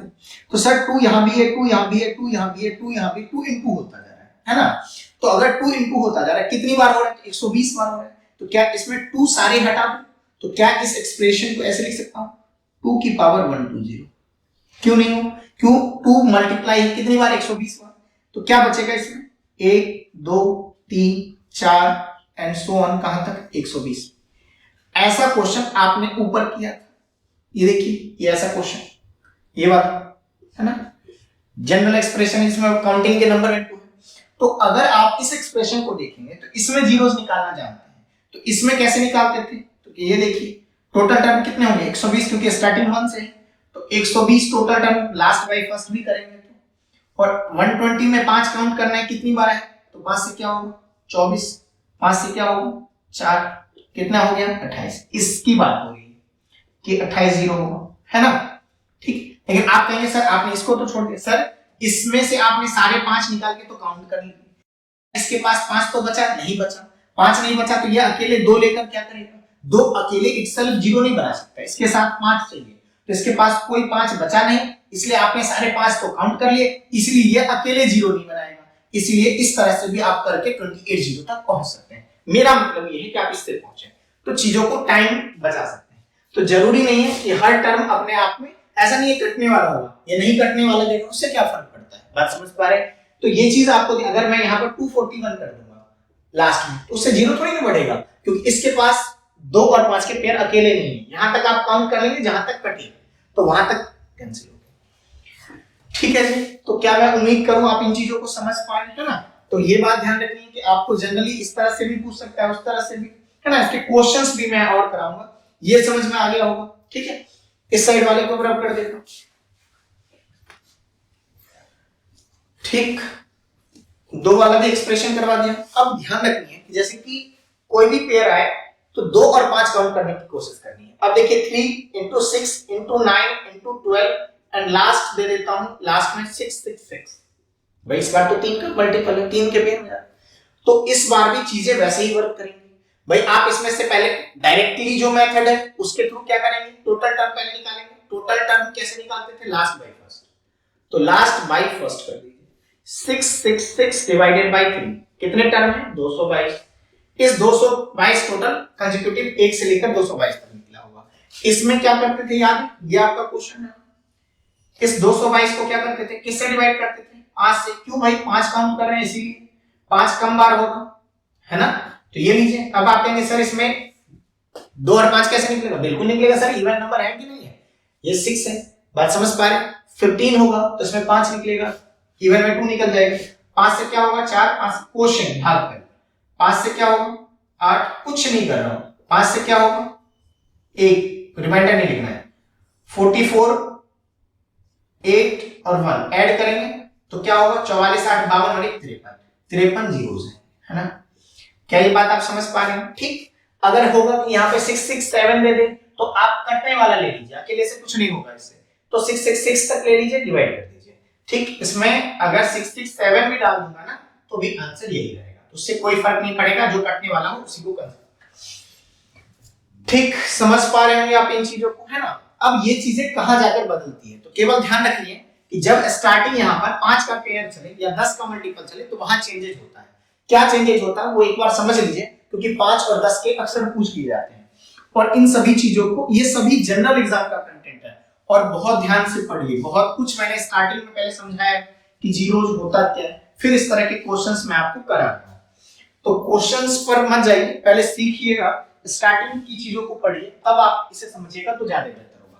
तो सर 2 यहां भी है, 2 यहां भी है, 2 यहां भी है, 2 यहां भी, 2 into होता जा रहा है ना। तो अगर 2 into होता जा रहा है, कितनी बार हो रहा है? 120 बार हो रहा है। तो क्या इसमें 2 सारे हटा दूं? तो क्या इस एक्सप्रेशन को ऐसे लिख सकता हूं 2 की पावर 120? क्यों नहीं हो? क्यों? 2 मल्टीप्लाई कितनी बार? 120 बार। तो क्या बचेगा इसमें? 1 2 3 4 एंड सो ऑन, कहां तक? 120। ऐसा क्वेश्चन आपने ऊपर किया था, ये देखिए, ये ऐसा क्वेश्चन, ये वाला है ना, जनरल एक्सप्रेशन, इसमें काउंटिंग के नंबर इनटू है। तो अगर आप इस एक्सप्रेशन को देखेंगे तो इसमें जीरोस निकालना जानते हैं, तो इसमें कैसे निकालते थे? तो ये देखिए, टोटल टर्म कितने होंगे? 120, क्योंकि स्टार्टिंग 1 से है, तो 120 total term last by first भी करेंगे तो। और 120 में 5 काउंट करना है, कितनी बार है? तो 5 से क्या होगा 24, 5 से क्या होगा 4, कितना हो गया 28। इसकी बात हो रही है कि 28 जीरो होगा, है ना, ठीक। लेकिन आप कहेंगे सर आपने इसको तो छोड़ दिया। सर इसमें से आपने सारे 5 निकाल के तो काउंट कर लिए, इसके पास 5 तो बचा नहीं, बचा 5 नहीं बचा, तो ये अकेले 2 लेकर क्या करेगा, 2 अकेले इटसेल्फ जीरो नहीं बना सकता, इसके साथ 5 चाहिए, तो इसके पास कोई 5 बचा नहीं, इसलिए आपने सारे 5 तो काउंट कर लिए, इसलिए ये अकेले जीरो नहीं बनाएगा। इसलिए इस तरह से भी आप करके 28 जीरो तक पहुंच सकते हैं। मेरा मतलब ये है कि आप इससे पहुंचे तो चीजों को टाइम बचा सकते हैं। तो जरूरी नहीं है कि हर टर्म अपने आप में ऐसा नहीं है कटने वाला होगा, ये नहीं कटने वाला देगा, उससे क्या फर्क पड़ता है, बात समझ पा रहे हैं। तो ये चीज आपको, अगर मैं यहाँ पर 241 कर दूंगा लास्ट में, तो उससे जीरो थोड़ी ना बढ़ेगा, क्योंकि इसके पास 2 और 5 के पेयर अकेले नहीं है। यहां तक आप काउंट कर लेंगे जहां तक कटे, तो वहां तक कैंसिल हो गया। ठीक है जी, तो क्या मैं उम्मीद करूं आप इन चीजों को समझ पा रहे हैं ना। तो ये बात ध्यान रखनी है कि आपको जनरली इस तरह से भी पूछ सकता है, उस तरह से भी, है ना। इसके क्वेश्चंस भी मैं और कराऊंगा, ये समझ में आ गया होगा। ठीक है, इस साइड वाले को रब कर देता हूं। ठीक, 2 वाला भी एक्सप्रेशन करवा दिया। अब ध्यान रखनी है कि जैसे कि कोई भी पेयर आए तो 2 और 5 काउंट करने की कोशिश करनी है। अब देखिए 3 into 6 into 9 into 12 and last दे देता हूं, लास्ट में 666। भाई इस बार तो 3 का मल्टीपल है, 3 के पेयर में, तो इस बार भी चीजें वैसे ही वर्क करेंगी। भाई आप इसमें से पहले डायरेक्टली जो मेथड है उसके थ्रू क्या करेंगे, टोटल टर्म पहले निकालेंगे। टोटल टर्म कैसे निकालते थे, लास्ट बाय फर्स्ट, तो लास्ट बाय फर्स्ट कर दीजिए। 666 डिवाइडेड बाय 3 कितने टर्म है, 222। इस 222 टोटल कंसेक्यूटिव 1 से लेकर 222 तक निकला होगा। इसमें क्या करते थे याद है, ये आपका क्वेश्चन है। इस 222 को क्या करते थे, किससे डिवाइड करते थे, 5 से। क्यों भाई, 5 काउंट कर रहे हैं इसीलिए, 5 कम बार होगा, है ना। तो ये लीजिए। अब आप कहेंगे सर इसमें 2 और 5 कैसे निकलेगा, बिल्कुल निकलेगा सर, इवन नंबर है कि नहीं है, ये 6 है, बात समझ पा रहे हैं। 15 होगा तो इसमें 5 निकलेगा, इवन में 2 निकल जाएगा। 5 से क्या होगा, 4, 5 क्वोशिएंट भाग कर, 5 से क्या होगा 8, कुछ नहीं कर रहा हूं, 5 से क्या होगा 1, रिमाइंडर नहीं लिखना है। 44, 8 और 1 ऐड करेंगे तो क्या होगा, 44, 8, 52 और 1 53 जीरोस है ना। क्या ये बात आप समझ पा रहे हैं, ठीक। अगर होगा कि यहाँ पे 667 दे दे तो आप कटने वाला ले लीजिए, अकेले से कुछ नहीं होगा इससे, तो 666 तक ले लीजिए, डिवाइड कर दीजिए। ठीक, इसमें अगर 667 भी डाल दूंगा ना तो भी आंसर यही रहेगा, तो उससे कोई फर्क नहीं पड़ेगा, जो कटने वाला हो उसी को कर। ठीक, समझ पा रहे होंगे आप इन चीजों को, है ना। अब ये चीजें कहां जाकर बदलती है, तो केवल ध्यान रखिए कि जब स्टार्टिंग यहाँ पर 5 का पेयर चले या 10 का मल्टीपल चले तो वहां चेंजेस होता है। क्या चेंजेस होता है वो एक बार समझ लीजिए, क्योंकि 5 और 10 के अक्सर पूछ लिए जाते हैं, और इन सभी चीजों को, ये सभी जनरल एग्जाम का कंटेंट है, और बहुत ध्यान से पढ़िए। बहुत कुछ मैंने स्टार्टिंग में पहले समझाया कि जीरोज होता क्या है, फिर इस तरह के क्वेश्चंस मैं आपको करा रहा हूं। तो क्वेश्चंस पर मत जाइए, पहले सीखिएगा, स्टार्टिंग की चीजों को पढ़िए, तब आप इसे समझिएगा तो ज्यादा बेहतर होगा।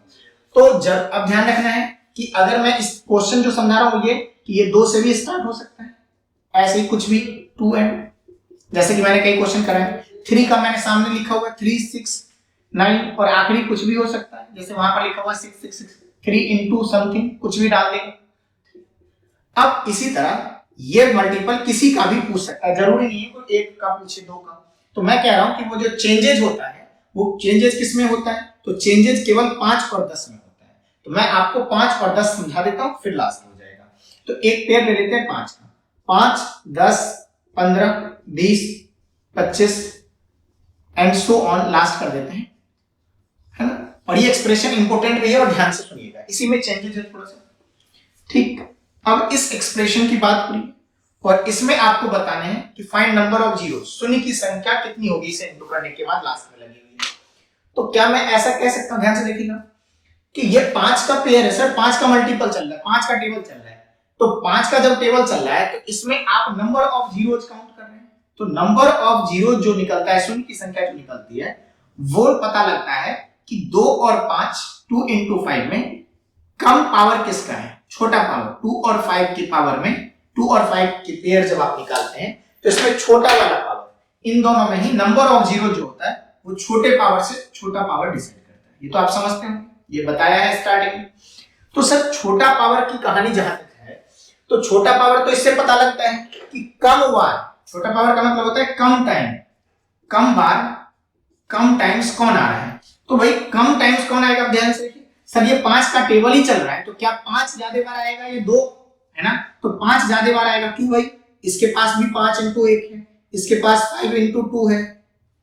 तो जब अब ध्यान रखना है कि अगर मैं इस क्वेश्चन जो समझा रहा हूं ये कि ये 2 से भी स्टार्ट हो सकता है, ऐसे ही कुछ भी 2 एंड, जैसे कि मैंने कई क्वेश्चन कराए। 3 का मैंने सामने लिखा हुआ 3 6 9 और आखिरी कुछ भी हो सकता है, जैसे वहां पर लिखा हुआ 6 6 6 3 into समथिंग, कुछ भी डाल देंगे। अब इसी तरह ये मल्टीपल किसी का भी पूछ सकता है, जरूरी नहीं है कोई एक का पूछे, 2 का। तो मैं कह रहा हूं कि वो जो चेंजेस होता है वो चेंजेस किसमें होता है, तो चेंजेस केवल 5 और 10 में होता है। तो मैं आपको 5 और 10 समझा देता हूं, फिर लास्ट हो जाएगा। तो एक पेयर ले लेते हैं 5 का, 5 10 15 20 25 एंड सो ऑन, लास्ट कर देते हैं, है ना। और ये एक्सप्रेशन इंपॉर्टेंट भी है और ध्यान से सुनिएगा, इसी में चेंजेस है थोड़ा सा। ठीक, अब इस एक्सप्रेशन की बात करिए और इसमें आपको बताना है कि फाइंड नंबर ऑफ जीरो, शून्य की संख्या कितनी होगी इसे इंटू करने के बाद लास्ट में लगी हुई है। तो क्या मैं ऐसा कह सकता हूं, ध्यान से देखिएगा कि ये 5 का पेयर है सर, 5 का मल्टीपल चल रहा है, 5 का टेबल चल रहा है, तो 5 का जब टेबल चल रहा है तो इसमें आप नंबर ऑफ जीरोज काउंट कर रहे हैं, तो नंबर ऑफ जीरोज जो निकलता है, शून्य की संख्या जो निकलती है, वो पता लगता है कि 2 और 5 2 into 5 में कम पावर किसका है, छोटा पावर। 2 और 5 की पावर में 2 और 5 की पेयर जब आप निकालते हैं तो इसमें छोटा वाला पावर, इन दोनों में ही नंबर ऑफ जीरो जो होता है वो छोटे पावर से छोटा पावर डिसाइड करता है। ये तो आप समझते हैं, ये बताया है स्टार्टिंग में। तो सर छोटा पावर की कहानी जहां तक है, तो छोटा पावर तो इससे पता लगता है कि कम बार, छोटा पावर का मतलब होता है कम टाइम, कम बार कम टाइम्स कौन आ रहा है। तो भाई कम टाइम्स कौन आएगा, ध्यान से देखिए सर, ये 5 का टेबल ही चल रहा है, तो क्या 5 ज्यादा बार आएगा, ये 2 है ना, तो 5 ज्यादा बार आएगा। क्यों भाई, इसके पास भी 5 इंटू 1 है, इसके पास 5 इंटू 2 है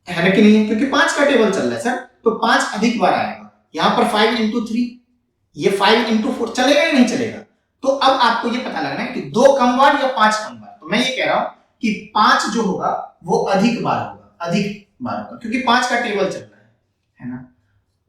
ना कि नहीं है, क्योंकि 5 का टेबल चल रहा है सर, तो 5 अधिक बार आएगा। यहाँ पर 5 इंटू 3, ये 5 इंटू 4 चलेगा या नहीं चलेगा। तो अब आपको ये पता लगना है कि 2 कम बार या 5 कम बार। तो मैं ये कह रहा हूं कि 5 जो होगा वो अधिक बार होगा, क्योंकि 5 का टेबल चल रहा है ना,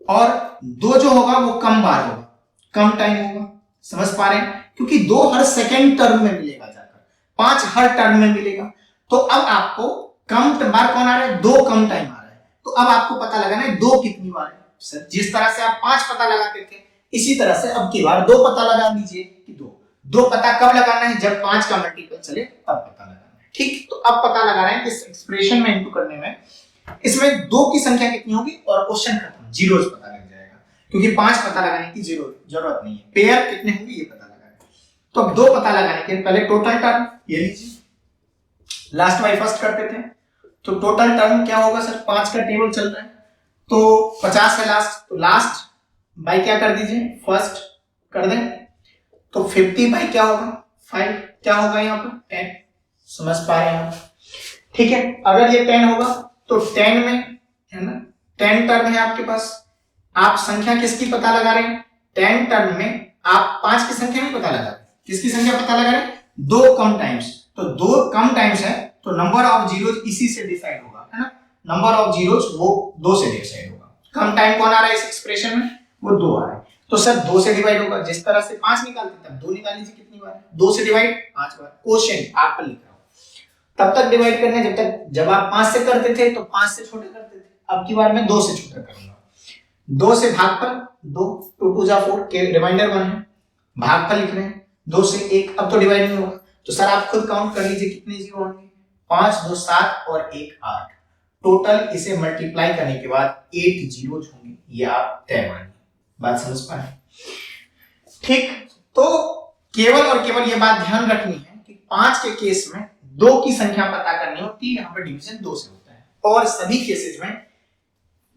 और 2 जो होगा वो कम बार होगा, कम टाइम होगा। समझ पा रहे हैं, क्योंकि 2 हर सेकेंड टर्म में मिलेगा जाकर, 5 हर टर्म में मिलेगा। तो अब आपको कम बार कौन आ रहा है, 2 कम टाइम आ रहा है। तो अब आपको पता लगाना है 2 कितनी बार है। सर जिस तरह से आप 5 पता लगाते थे, इसी तरह से अब की बार 2 पता लगा लीजिए कि 2 पता कब लगाना है, जब 5 का मल्टीपल चले तब पता लगाना है। ठीक, तो अब पता लगा रहे हैं कि इस एक्सप्रेशन में इनटू करने में इसमें 2 की संख्या कितनी होगी और क्वेश्चन खत्म, जीरोस पता लग जाएगा, क्योंकि 5 पता लगाने की जरूरत नहीं है, पेयर कितने होंगे ये पता लगाना है। तो अब 2 पता लगाने के पहले टोटल टर्म ये लीजिए, लास्ट बाय फर्स्ट करते थे, तो टोटल टर्म क्या होगा सर, 5 का टेबल चल रहा है तो 50 है लास्ट, तो लास्ट बाय क्या कर दीजिए, फर्स्ट कर दें, तो 50 बाय क्या होगा 5, क्या होगा यहाँ पर 10। समझ पा रहे हैं, ठीक है। अगर ये 10 होगा तो 10 में है ना, 10 टर्म है आपके पास, आप संख्या किसकी पता लगा रहे हैं, 10 टर्म में आप 5 की संख्या नहीं पता लगा रहे, किसकी संख्या पता लगा रहे हैं, 2 कम टाइम्स। तो 2 कम टाइम्स है तो नंबर ऑफ जीरोस इसी से डिसाइड होगा, है ना, नंबर ऑफ जीरोस वो 2 से डिसाइड होगा। कम टाइम कौन आ रहा है इस एक्सप्रेशन में, वो 2 आ रहा है, तो सर 2 से डिवाइड होगा, जिस तरह से 5 निकालते तब 2 निकाल लीजिए, कितनी बार 2 से डिवाइड 5 बार। क्वेश्चन आप पर लिख रहा हूं, तब तक डिवाइड करने जब आप 5 से करते थे तो 5 से छोटे करते थे, अब की बार मैं 2 से छोटा करूंगा। 2 से भागफल 2, 2 2 जा 4 के रिमाइंडर 1 है, भागफल लिख रहे हैं 2 से 1, अब तो डिवाइड नहीं होगा, तो सर आप खुद काउंट कर लीजिए कितने जीरो होंगे, 5 2 7 और 1 8, टोटल इसे मल्टीप्लाई करने के बाद 8 जीरो होंगे, ये आप तय मानिए। बात समझ पाए, ठीक। तो केवल और केवल ये बात ध्यान रखनी है कि 5 के केस में 2 की संख्या पता करनी होती है, यहाँ पर डिवीजन 2 से होता है, और सभी केसेस में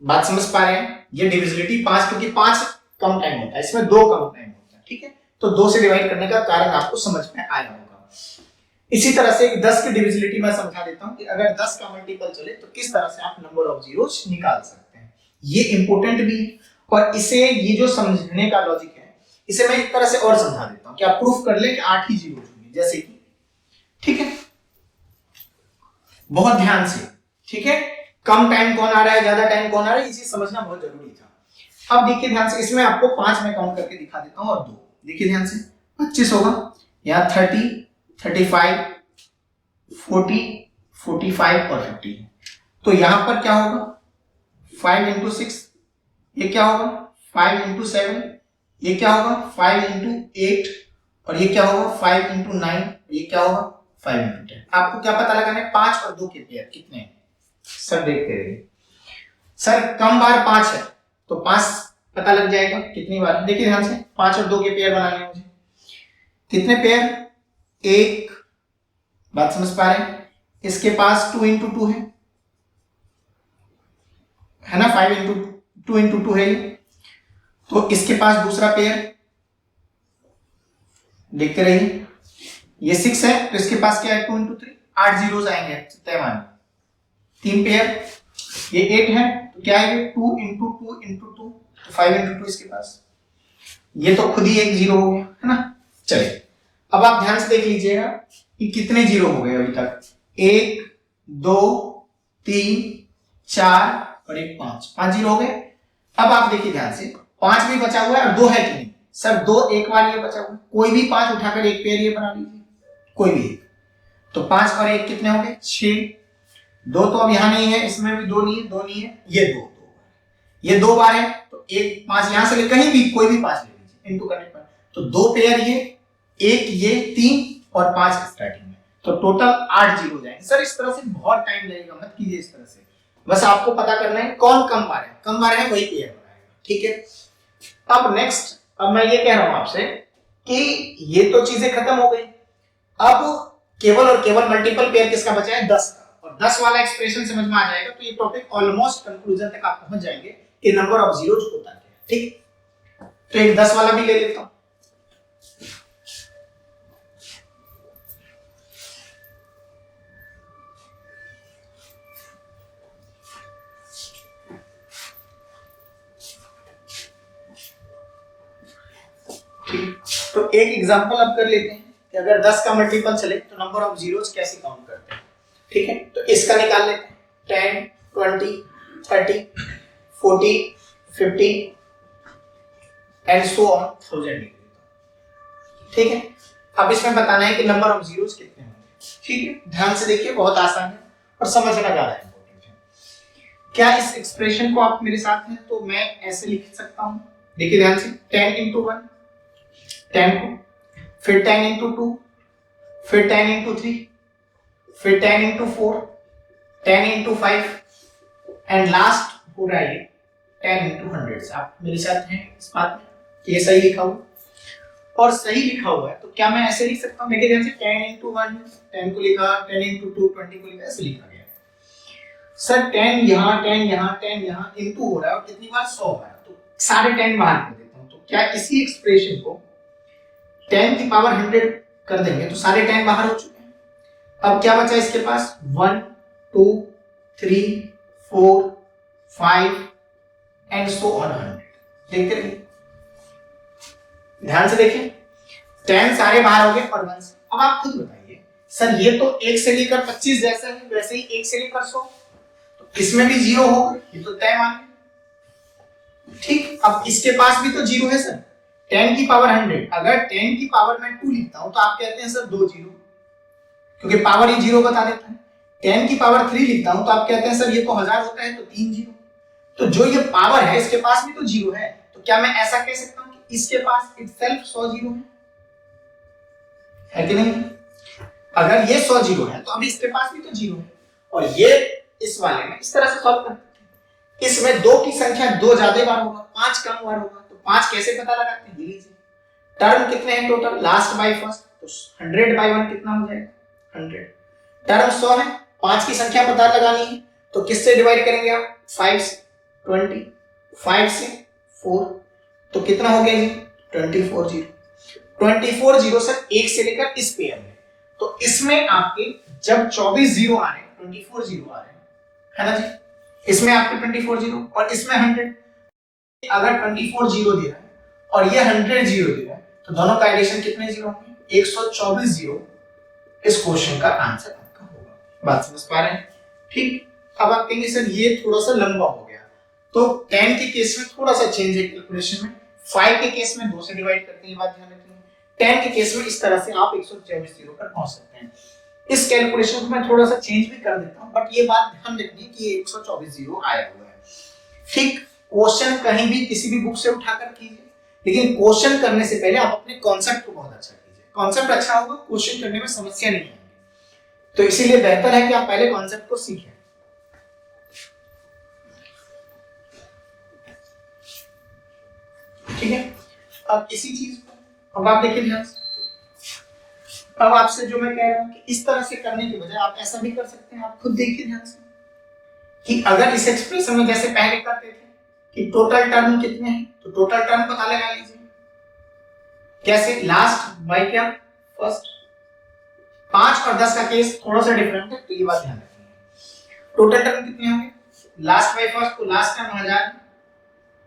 बात समझ पा रहे हैं, ये डिविजिबिलिटी 5, क्योंकि 5 कम टाइम होता है, इसमें 2 कम टाइम होता है, ठीक है। तो 2 से डिवाइड करने का कारण आपको समझ में आया होगा। इसी तरह से 10 की डिविजिबिलिटी मैं समझा देता हूं कि अगर 10 का मल्टीपल चले तो किस तरह से आप नंबर ऑफ जीरोस निकाल सकते हैं, ये इंपॉर्टेंट भी है, और इसे ये जो समझने का लॉजिक है इसे मैं एक तरह से और समझा देता हूं कि आप प्रूफ कर ले कि 8 ही जीरो होंगे, जैसे कि, ठीक है, बहुत ध्यान से, ठीक है। कम टाइम कौन आ रहा है, ज्यादा टाइम कौन आ रहा है, इसे समझना बहुत जरूरी था। अब देखिए ध्यान से, इसमें आपको 5 में काउंट करके दिखा देता हूं, और 2 देखिए ध्यान से, 25 होगा, यहाँ 30 35 40 45 और 50 है, तो यहां पर क्या होगा 5 इंटू 6, ये क्या होगा 5 इंटू 7, ये क्या होगा 5 इंटू 8, और ये क्या होगा 5 इंटू 9, ये क्या होगा 5 इंटू 10। आपको क्या पता लगाना है, 5 और 2 के पेयर कितने हैं सर, देखते रहिए। सर कम बार 5 है तो 5 पता लग जाएगा कितनी बार, देखिए ध्यान से, 5 और 2 के पेयर बनाने हैं मुझे, कितने पेयर, 1, बात समझ पा रहे हैं, इसके पास 2 इंटू 2 है ना, 5 इंटू 2 इंटू 2 है ये, तो इसके पास दूसरा पेयर, देखते रहिए, ये 6 है तो इसके पास क्या है 2 इंटू 3, 8 जीरोस आएंगे तय मानिए, 3 पेयर, ये 8 है तो क्या आएगा 2 इंटू 2 इंटू 2, तो 5 इंटू 2 इसके पास, ये तो खुद ही एक जीरो हो गया, है ना। चलिए अब आप ध्यान से देख लीजिएगा कि कितने जीरो हो गए अभी तक, 1 2 3 4 और 1 5 जीरो हो गए। अब आप देखिए ध्यान से, 5 भी बचा हुआ है और 2 है कि नहीं, सर 2 एक बार ये बचा हुआ है, कोई भी 5 उठाकर एक पेयर ये बना लीजिए, कोई भी एक, तो 5 और 1 कितने हो गए 6, 2 तो अब यहां नहीं है, इसमें भी 2 नहीं है, 2 नहीं है, ये 2 ये 2 बार है, तो 1 5 यहां से कहीं भी कोई भी 5 ले लीजिए इनटू करने पर, तो 2 पेयर ये, 1 ये, 3 और 5 स्टार्टिंग में, तो टोटल 8 जीरो हो जाएंगे। सर इस तरह से बहुत टाइम लगेगा, मत कीजिए इस तरह से, बस आपको पता करना है कौन कम बार है, कम बार है वही पेयर बनाएगा, ठीक है। अब नेक्स्ट, अब मैं ये कह रहा हूं आपसे कि ये तो चीजें खत्म हो गई, अब केवल और केवल मल्टीपल पेयर किसका बचा है 10 का, और 10 वाला एक्सप्रेशन समझ में आ जाएगा तो ये टॉपिक ऑलमोस्ट कंक्लूजन तक आप पहुंच जाएंगे कि नंबर ऑफ जीरोज होता क्या है। ठीक, तो एक 10 वाला भी ले लेता हूं। तो एक एग्जांपल अब कर लेते हैं कि अगर 10 का मल्टीपल चले तो नंबर ऑफ जीरोज कैसे काउंट करते हैं। ठीक है, तो इसका निकाल लेते हैं। 10, 20, 30, 40, 50 एंड सो ऑन 1000। ठीक है, अब इसमें बताना है कि नंबर ऑफ जीरोज कितने होंगे। ठीक है, ध्यान से देखिए, बहुत आसान है और समझना ज्यादा इंपॉर्टेंट है। क्या इस एक्सप्रेशन को आप मेरे साथ हैं तो मैं ऐसे लिख सकता हूं। देखिए ध्यान से, 10 into 1 10 को, फिर 10 into 2, फिर 10 into 3, फिर 10 into 4, 10 into 5 एंड लास्ट हो रहा है 10 into 100। आप मेरे साथ हैं इस बात में कि ये सही लिखा हुआ और सही लिखा हुआ है तो क्या मैं ऐसे लिख सकता हूँ। देखिए ध्यान से, 10 into 1 10 को लिखा, 10 into 2 20 को लिखा, ऐसे लिखा गया। सर 10 यहाँ 10 यहाँ 10 यहाँ इंटू हो रहा है और कितनी बार 100 बार, तो सारे 10 बाहर कर देता हूँ। तो क्या इसी एक्सप्रेशन को 10 की पावर 100 कर देंगे तो सारे 10 बाहर हो चुके हैं। अब क्या बचा इसके पास, 1 2 3 4 5 एंड सो ऑन 100। देखते रहिए, ध्यान से देखिए, 10 सारे बाहर हो गए और 1 से। अब आप खुद बताइए, सर ये तो 1 से लेकर 25 जैसा है, वैसे ही 1 से लेकर 100, तो इसमें भी 0 होगा, ये तो तय मान लीजिए। ठीक, अब इसके पास भी तो 0 है सर, 10 की पावर 100। अगर 10 की पावर मैं 2 लिखता हूं तो आप कहते हैं सर 2 0, क्योंकि पावर ही 0 बता देता है। 10 की पावर 3 लिखता हूं तो आप कहते हैं सर ये तो 1000 होता है, तो 3 0। तो जो ये पावर है इसके पास भी तो 0 है, तो क्या मैं ऐसा कह सकता हूं कि इसके पास इटसेल्फ 100 0 है कि नहीं। अगर ये 100 0 है तो अब इसके पास भी तो 0 है, और ये इस वाले में इस तरह से सॉल्व करते हैं। इसमें 2 की संख्या 2 ज्यादा बार होगा, 5 कम बार होगा, तो 5 कैसे पता लगाते हैं, ये लीजिए। टर्म कितने हैं टोटल, लास्ट बाय फर्स्ट, तो 100 बाय 1 कितना हो जाएगा, 100। टर्म 100 है, 5 की संख्या पता लगानी है तो किससे डिवाइड करेंगे आप, 5 से 20, 5 से 4, तो कितना हो गया जी, 24 0। 24 0 सर 1 से लेकर इस पेयर में, तो इसमें आपके जब 24 0 आ रहे हैं, 24 0 आ रहे हैं, है ना जी, इसमें आपके 24 0 और इसमें 100। अगर 24 0 दे रहा है और ये 100 0 दे रहा है तो दोनों का एडिशन कितने 0 होंगे, 124 0 इस क्वेश्चन का आंसर आपका होगा। बात समझ पा रहे हैं। ठीक, अब आप कहेंगे सर ये थोड़ा सा लंबा हो गया, तो 10 के केस में थोड़ा सा चेंज है कैलकुलेशन में, 5 के केस में 2 से डिवाइड करते हैं, ये बात ध्यान रखिए। 10 के केस में इस तरह से आप 124 0 पर पहुंच सकते हैं। इस कैलकुलेशन को मैं थोड़ा सा चेंज भी कर देता हूं, बट ये बात ध्यान रखनी कि ये 124 0 आया हुआ है। ठीक, क्वेश्चन कहीं भी किसी भी बुक से उठाकर कीजिए, लेकिन क्वेश्चन करने से पहले आप अपने कॉन्सेप्ट को बहुत अच्छा कीजिए। कॉन्सेप्ट अच्छा होगा, क्वेश्चन करने में समस्या नहीं आएगी। तो इसीलिए बेहतर है कि आप पहले कॉन्सेप्ट को सीखें। ठीक है, अब इसी चीज को अब आप देखिए ध्यान से। अब आपसे जो मैं कह रहा हूं कि इस तरह से करने के बजाय आप ऐसा भी कर सकते हैं। आप खुद देखिए ध्यान से कि अगर इस एक्सप्रेशन में जैसे पहले करते थे कि टोटल टर्म कितने हैं, तो टोटल टर्म पता लगा लीजिए। कैसे, लास्ट बाय क्या, फर्स्ट। 5 और 10 का केस थोड़ा सा डिफरेंट है, तो ये बात ध्यान रखिए। टोटल टर्म कितने होंगे, लास्ट बाय फर्स्ट, तो लास्ट टर्म 1000।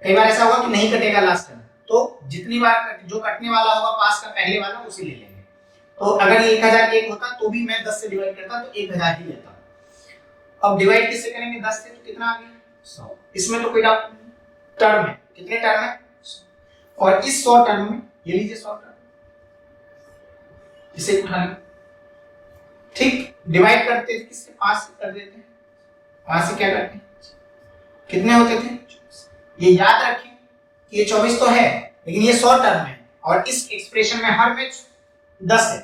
कई बार ऐसा होगा कि नहीं कटेगा लास्ट टर्म, तो जितनी बार जो कटने वाला होगा पास का पहले वाला उसी ले लेंगे। तो अगर ये 1001 होता तो भी मैं 10 से डिवाइड करता तो 1000 ही लेता। अब डिवाइड किससे करेंगे, 10 से, तो कितना आ गया, 100। इसमें तो कोई डाउट नहीं। टर्म है, कितने टर्म है, 100। और इस 100 टर्म में ये लीजिए 100 टर्म, इसे उठा लीजिए। ठीक, डिवाइड करते थे किससे, 5 से कर देते हैं। 5 से क्या करते हैं, कितने होते थे, ये याद रखें कि ये 24 तो है, लेकिन ये 100 टर्म है और इस एक्सप्रेशन में हर में 10 है।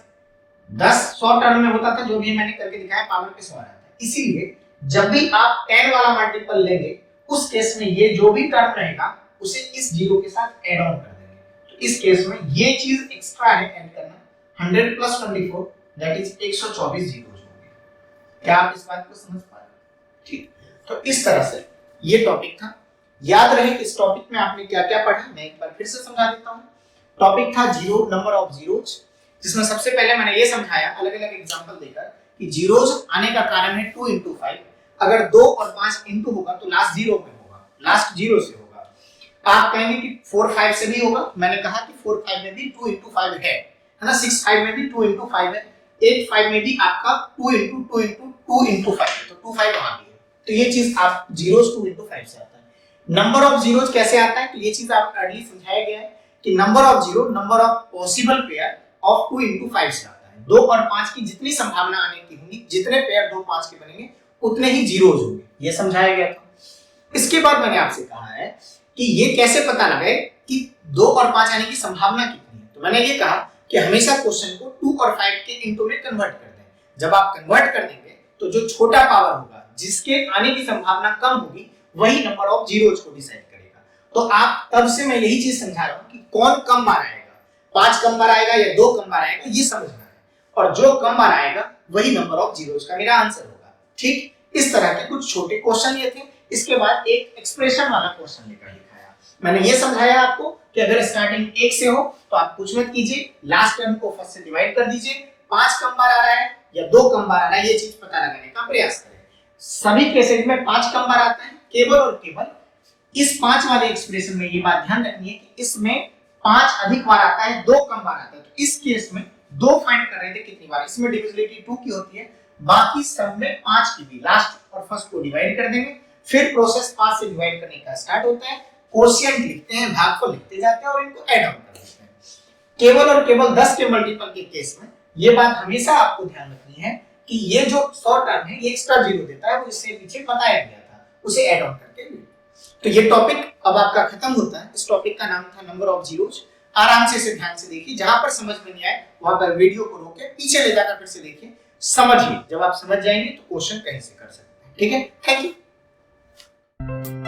10 100 टर्म में होता था, जो भी मैंने करके दिखाया पावर पे 100 आता है। इसीलिए जब भी आप 10 वाला मल्टीपल लेंगे उस केस में ये जो भी टर्म रहेगा उसे इस 0 के साथ ऐड ऑन कर देंगे। तो इस केस में ये चीज एक्स्ट्रा है ऐड करना, 100 + 24 दैट इज 124 जीरोस होंगे। क्या आप इस बात को समझ पा रहे हैं? ठीक, तो इस तरह से ये टॉपिक था। याद रहे कि इस टॉपिक में आपने क्या क्या पढ़ा, मैं एक बार फिर से समझा देता हूँ। टॉपिक था जीरो, नंबर ऑफ जीरोज, जिसमें सबसे पहले मैंने ये समझाया अलग अलग एग्जांपल देकर कि जीरोज आने का कारण है 2 into 5। अगर 2 और 5 इंटू होगा तो लास्ट जीरो में होगा, लास्ट जीरो से होगा। आप कहेंगे कि 4 5 से भी होगा, मैंने कहा कि 4 5 में भी 2 into 5 है ना, 6 5 में भी 2 into 5 है, 8 5 में भी आपका 2 into 2 into 2 into 5 है, तो 2 5 वहां भी है। तो ये चीज आप जीरोज 2 into 5 से आता है। नंबर ऑफ जीरोज कैसे आता है, तो ये चीज आप अर्ली समझाया गया है कि number of zero number of possible pair of 2 into 5 से आता है। 2 और 5 की जितनी संभावना आने की होगी, जितने पेयर 2 5 के बनेंगे उतने ही जीरोज होंगे, ये समझाया गया था। इसके बाद मैंने आपसे कहा है कि ये कैसे पता लगाए कि 2 और 5 आने की संभावना कितनी है। तो मैंने ये कहा कि हमेशा क्वेश्चन को 2 और 5 के इनटू में कन्वर्ट कर दें। जब आप कन्वर्ट कर देंगे तो जो छोटा पावर होगा, जिसके आने की संभावना कम होगी, वही नंबर ऑफ जीरोज को डिसाइड करेगा। तो आप तब से मैं यही चीज समझा रहा हूं कि कौन कम बार आएगा, 5 कम बार आएगा या 2 कम बार आएगा, ये समझना है। और जो कम बार आएगा वही नंबर ऑफ जीरोज का मेरा आंसर होगा। ठीक, इस तरह के कुछ छोटे क्वेश्चन ये थे। इसके बाद एक एक्सप्रेशन वाला क्वेश्चन लेकर दिखाया। मैंने ये समझाया आपको कि अगर स्टार्टिंग 1 से हो तो आप कुछ मत कीजिए, लास्ट टर्म को फर्स्ट से डिवाइड कर दीजिए। 5 कम बार आ रहा है या 2 कम बार आ रहा है, ये चीज पता लगाने का प्रयास करें। सभी केसेस में 5 कम बार आता है, केवल और केवल इस 5 वाले एक्सप्रेशन में ये बात ध्यान रखनी है कि इसमें 5 अधिक बार आता है, 2 कम बार आता है। तो इस केस में 2 फाइंड कर रहे थे कितनी बार, इसमें डिविजिबिलिटी 2 की होती है, बाकी सब में 5 की भी लास्ट और फर्स्ट को डिवाइड कर देंगे। फिर प्रोसेस 5 से डिवाइड करने का स्टार्ट होता है, कोशिएंट लिखते हैं, भागफल लिखते जाते हैं और इनको ऐड ऑन कर देते हैं। केवल और केवल 10 के मल्टीपल के केस में ये बात हमेशा आपको ध्यान रखनी है कि ये जो 100 टर्म है ये एक्स्ट्रा जीरो देता है, वो इससे पीछे बताया गया था, उसे ऐड ऑन करके। तो ये टॉपिक अब आपका खत्म होता है। इस टॉपिक का नाम था नंबर ऑफ जीरोज। आराम से इसे ध्यान से देखिए, जहां पर समझ में नहीं आए वहां पर वीडियो को रोके पीछे ले जाकर फिर से देखिए, समझिए। जब आप समझ जाएंगे तो क्वेश्चन कहीं से कर सकते हैं। ठीक है, थैंक यू।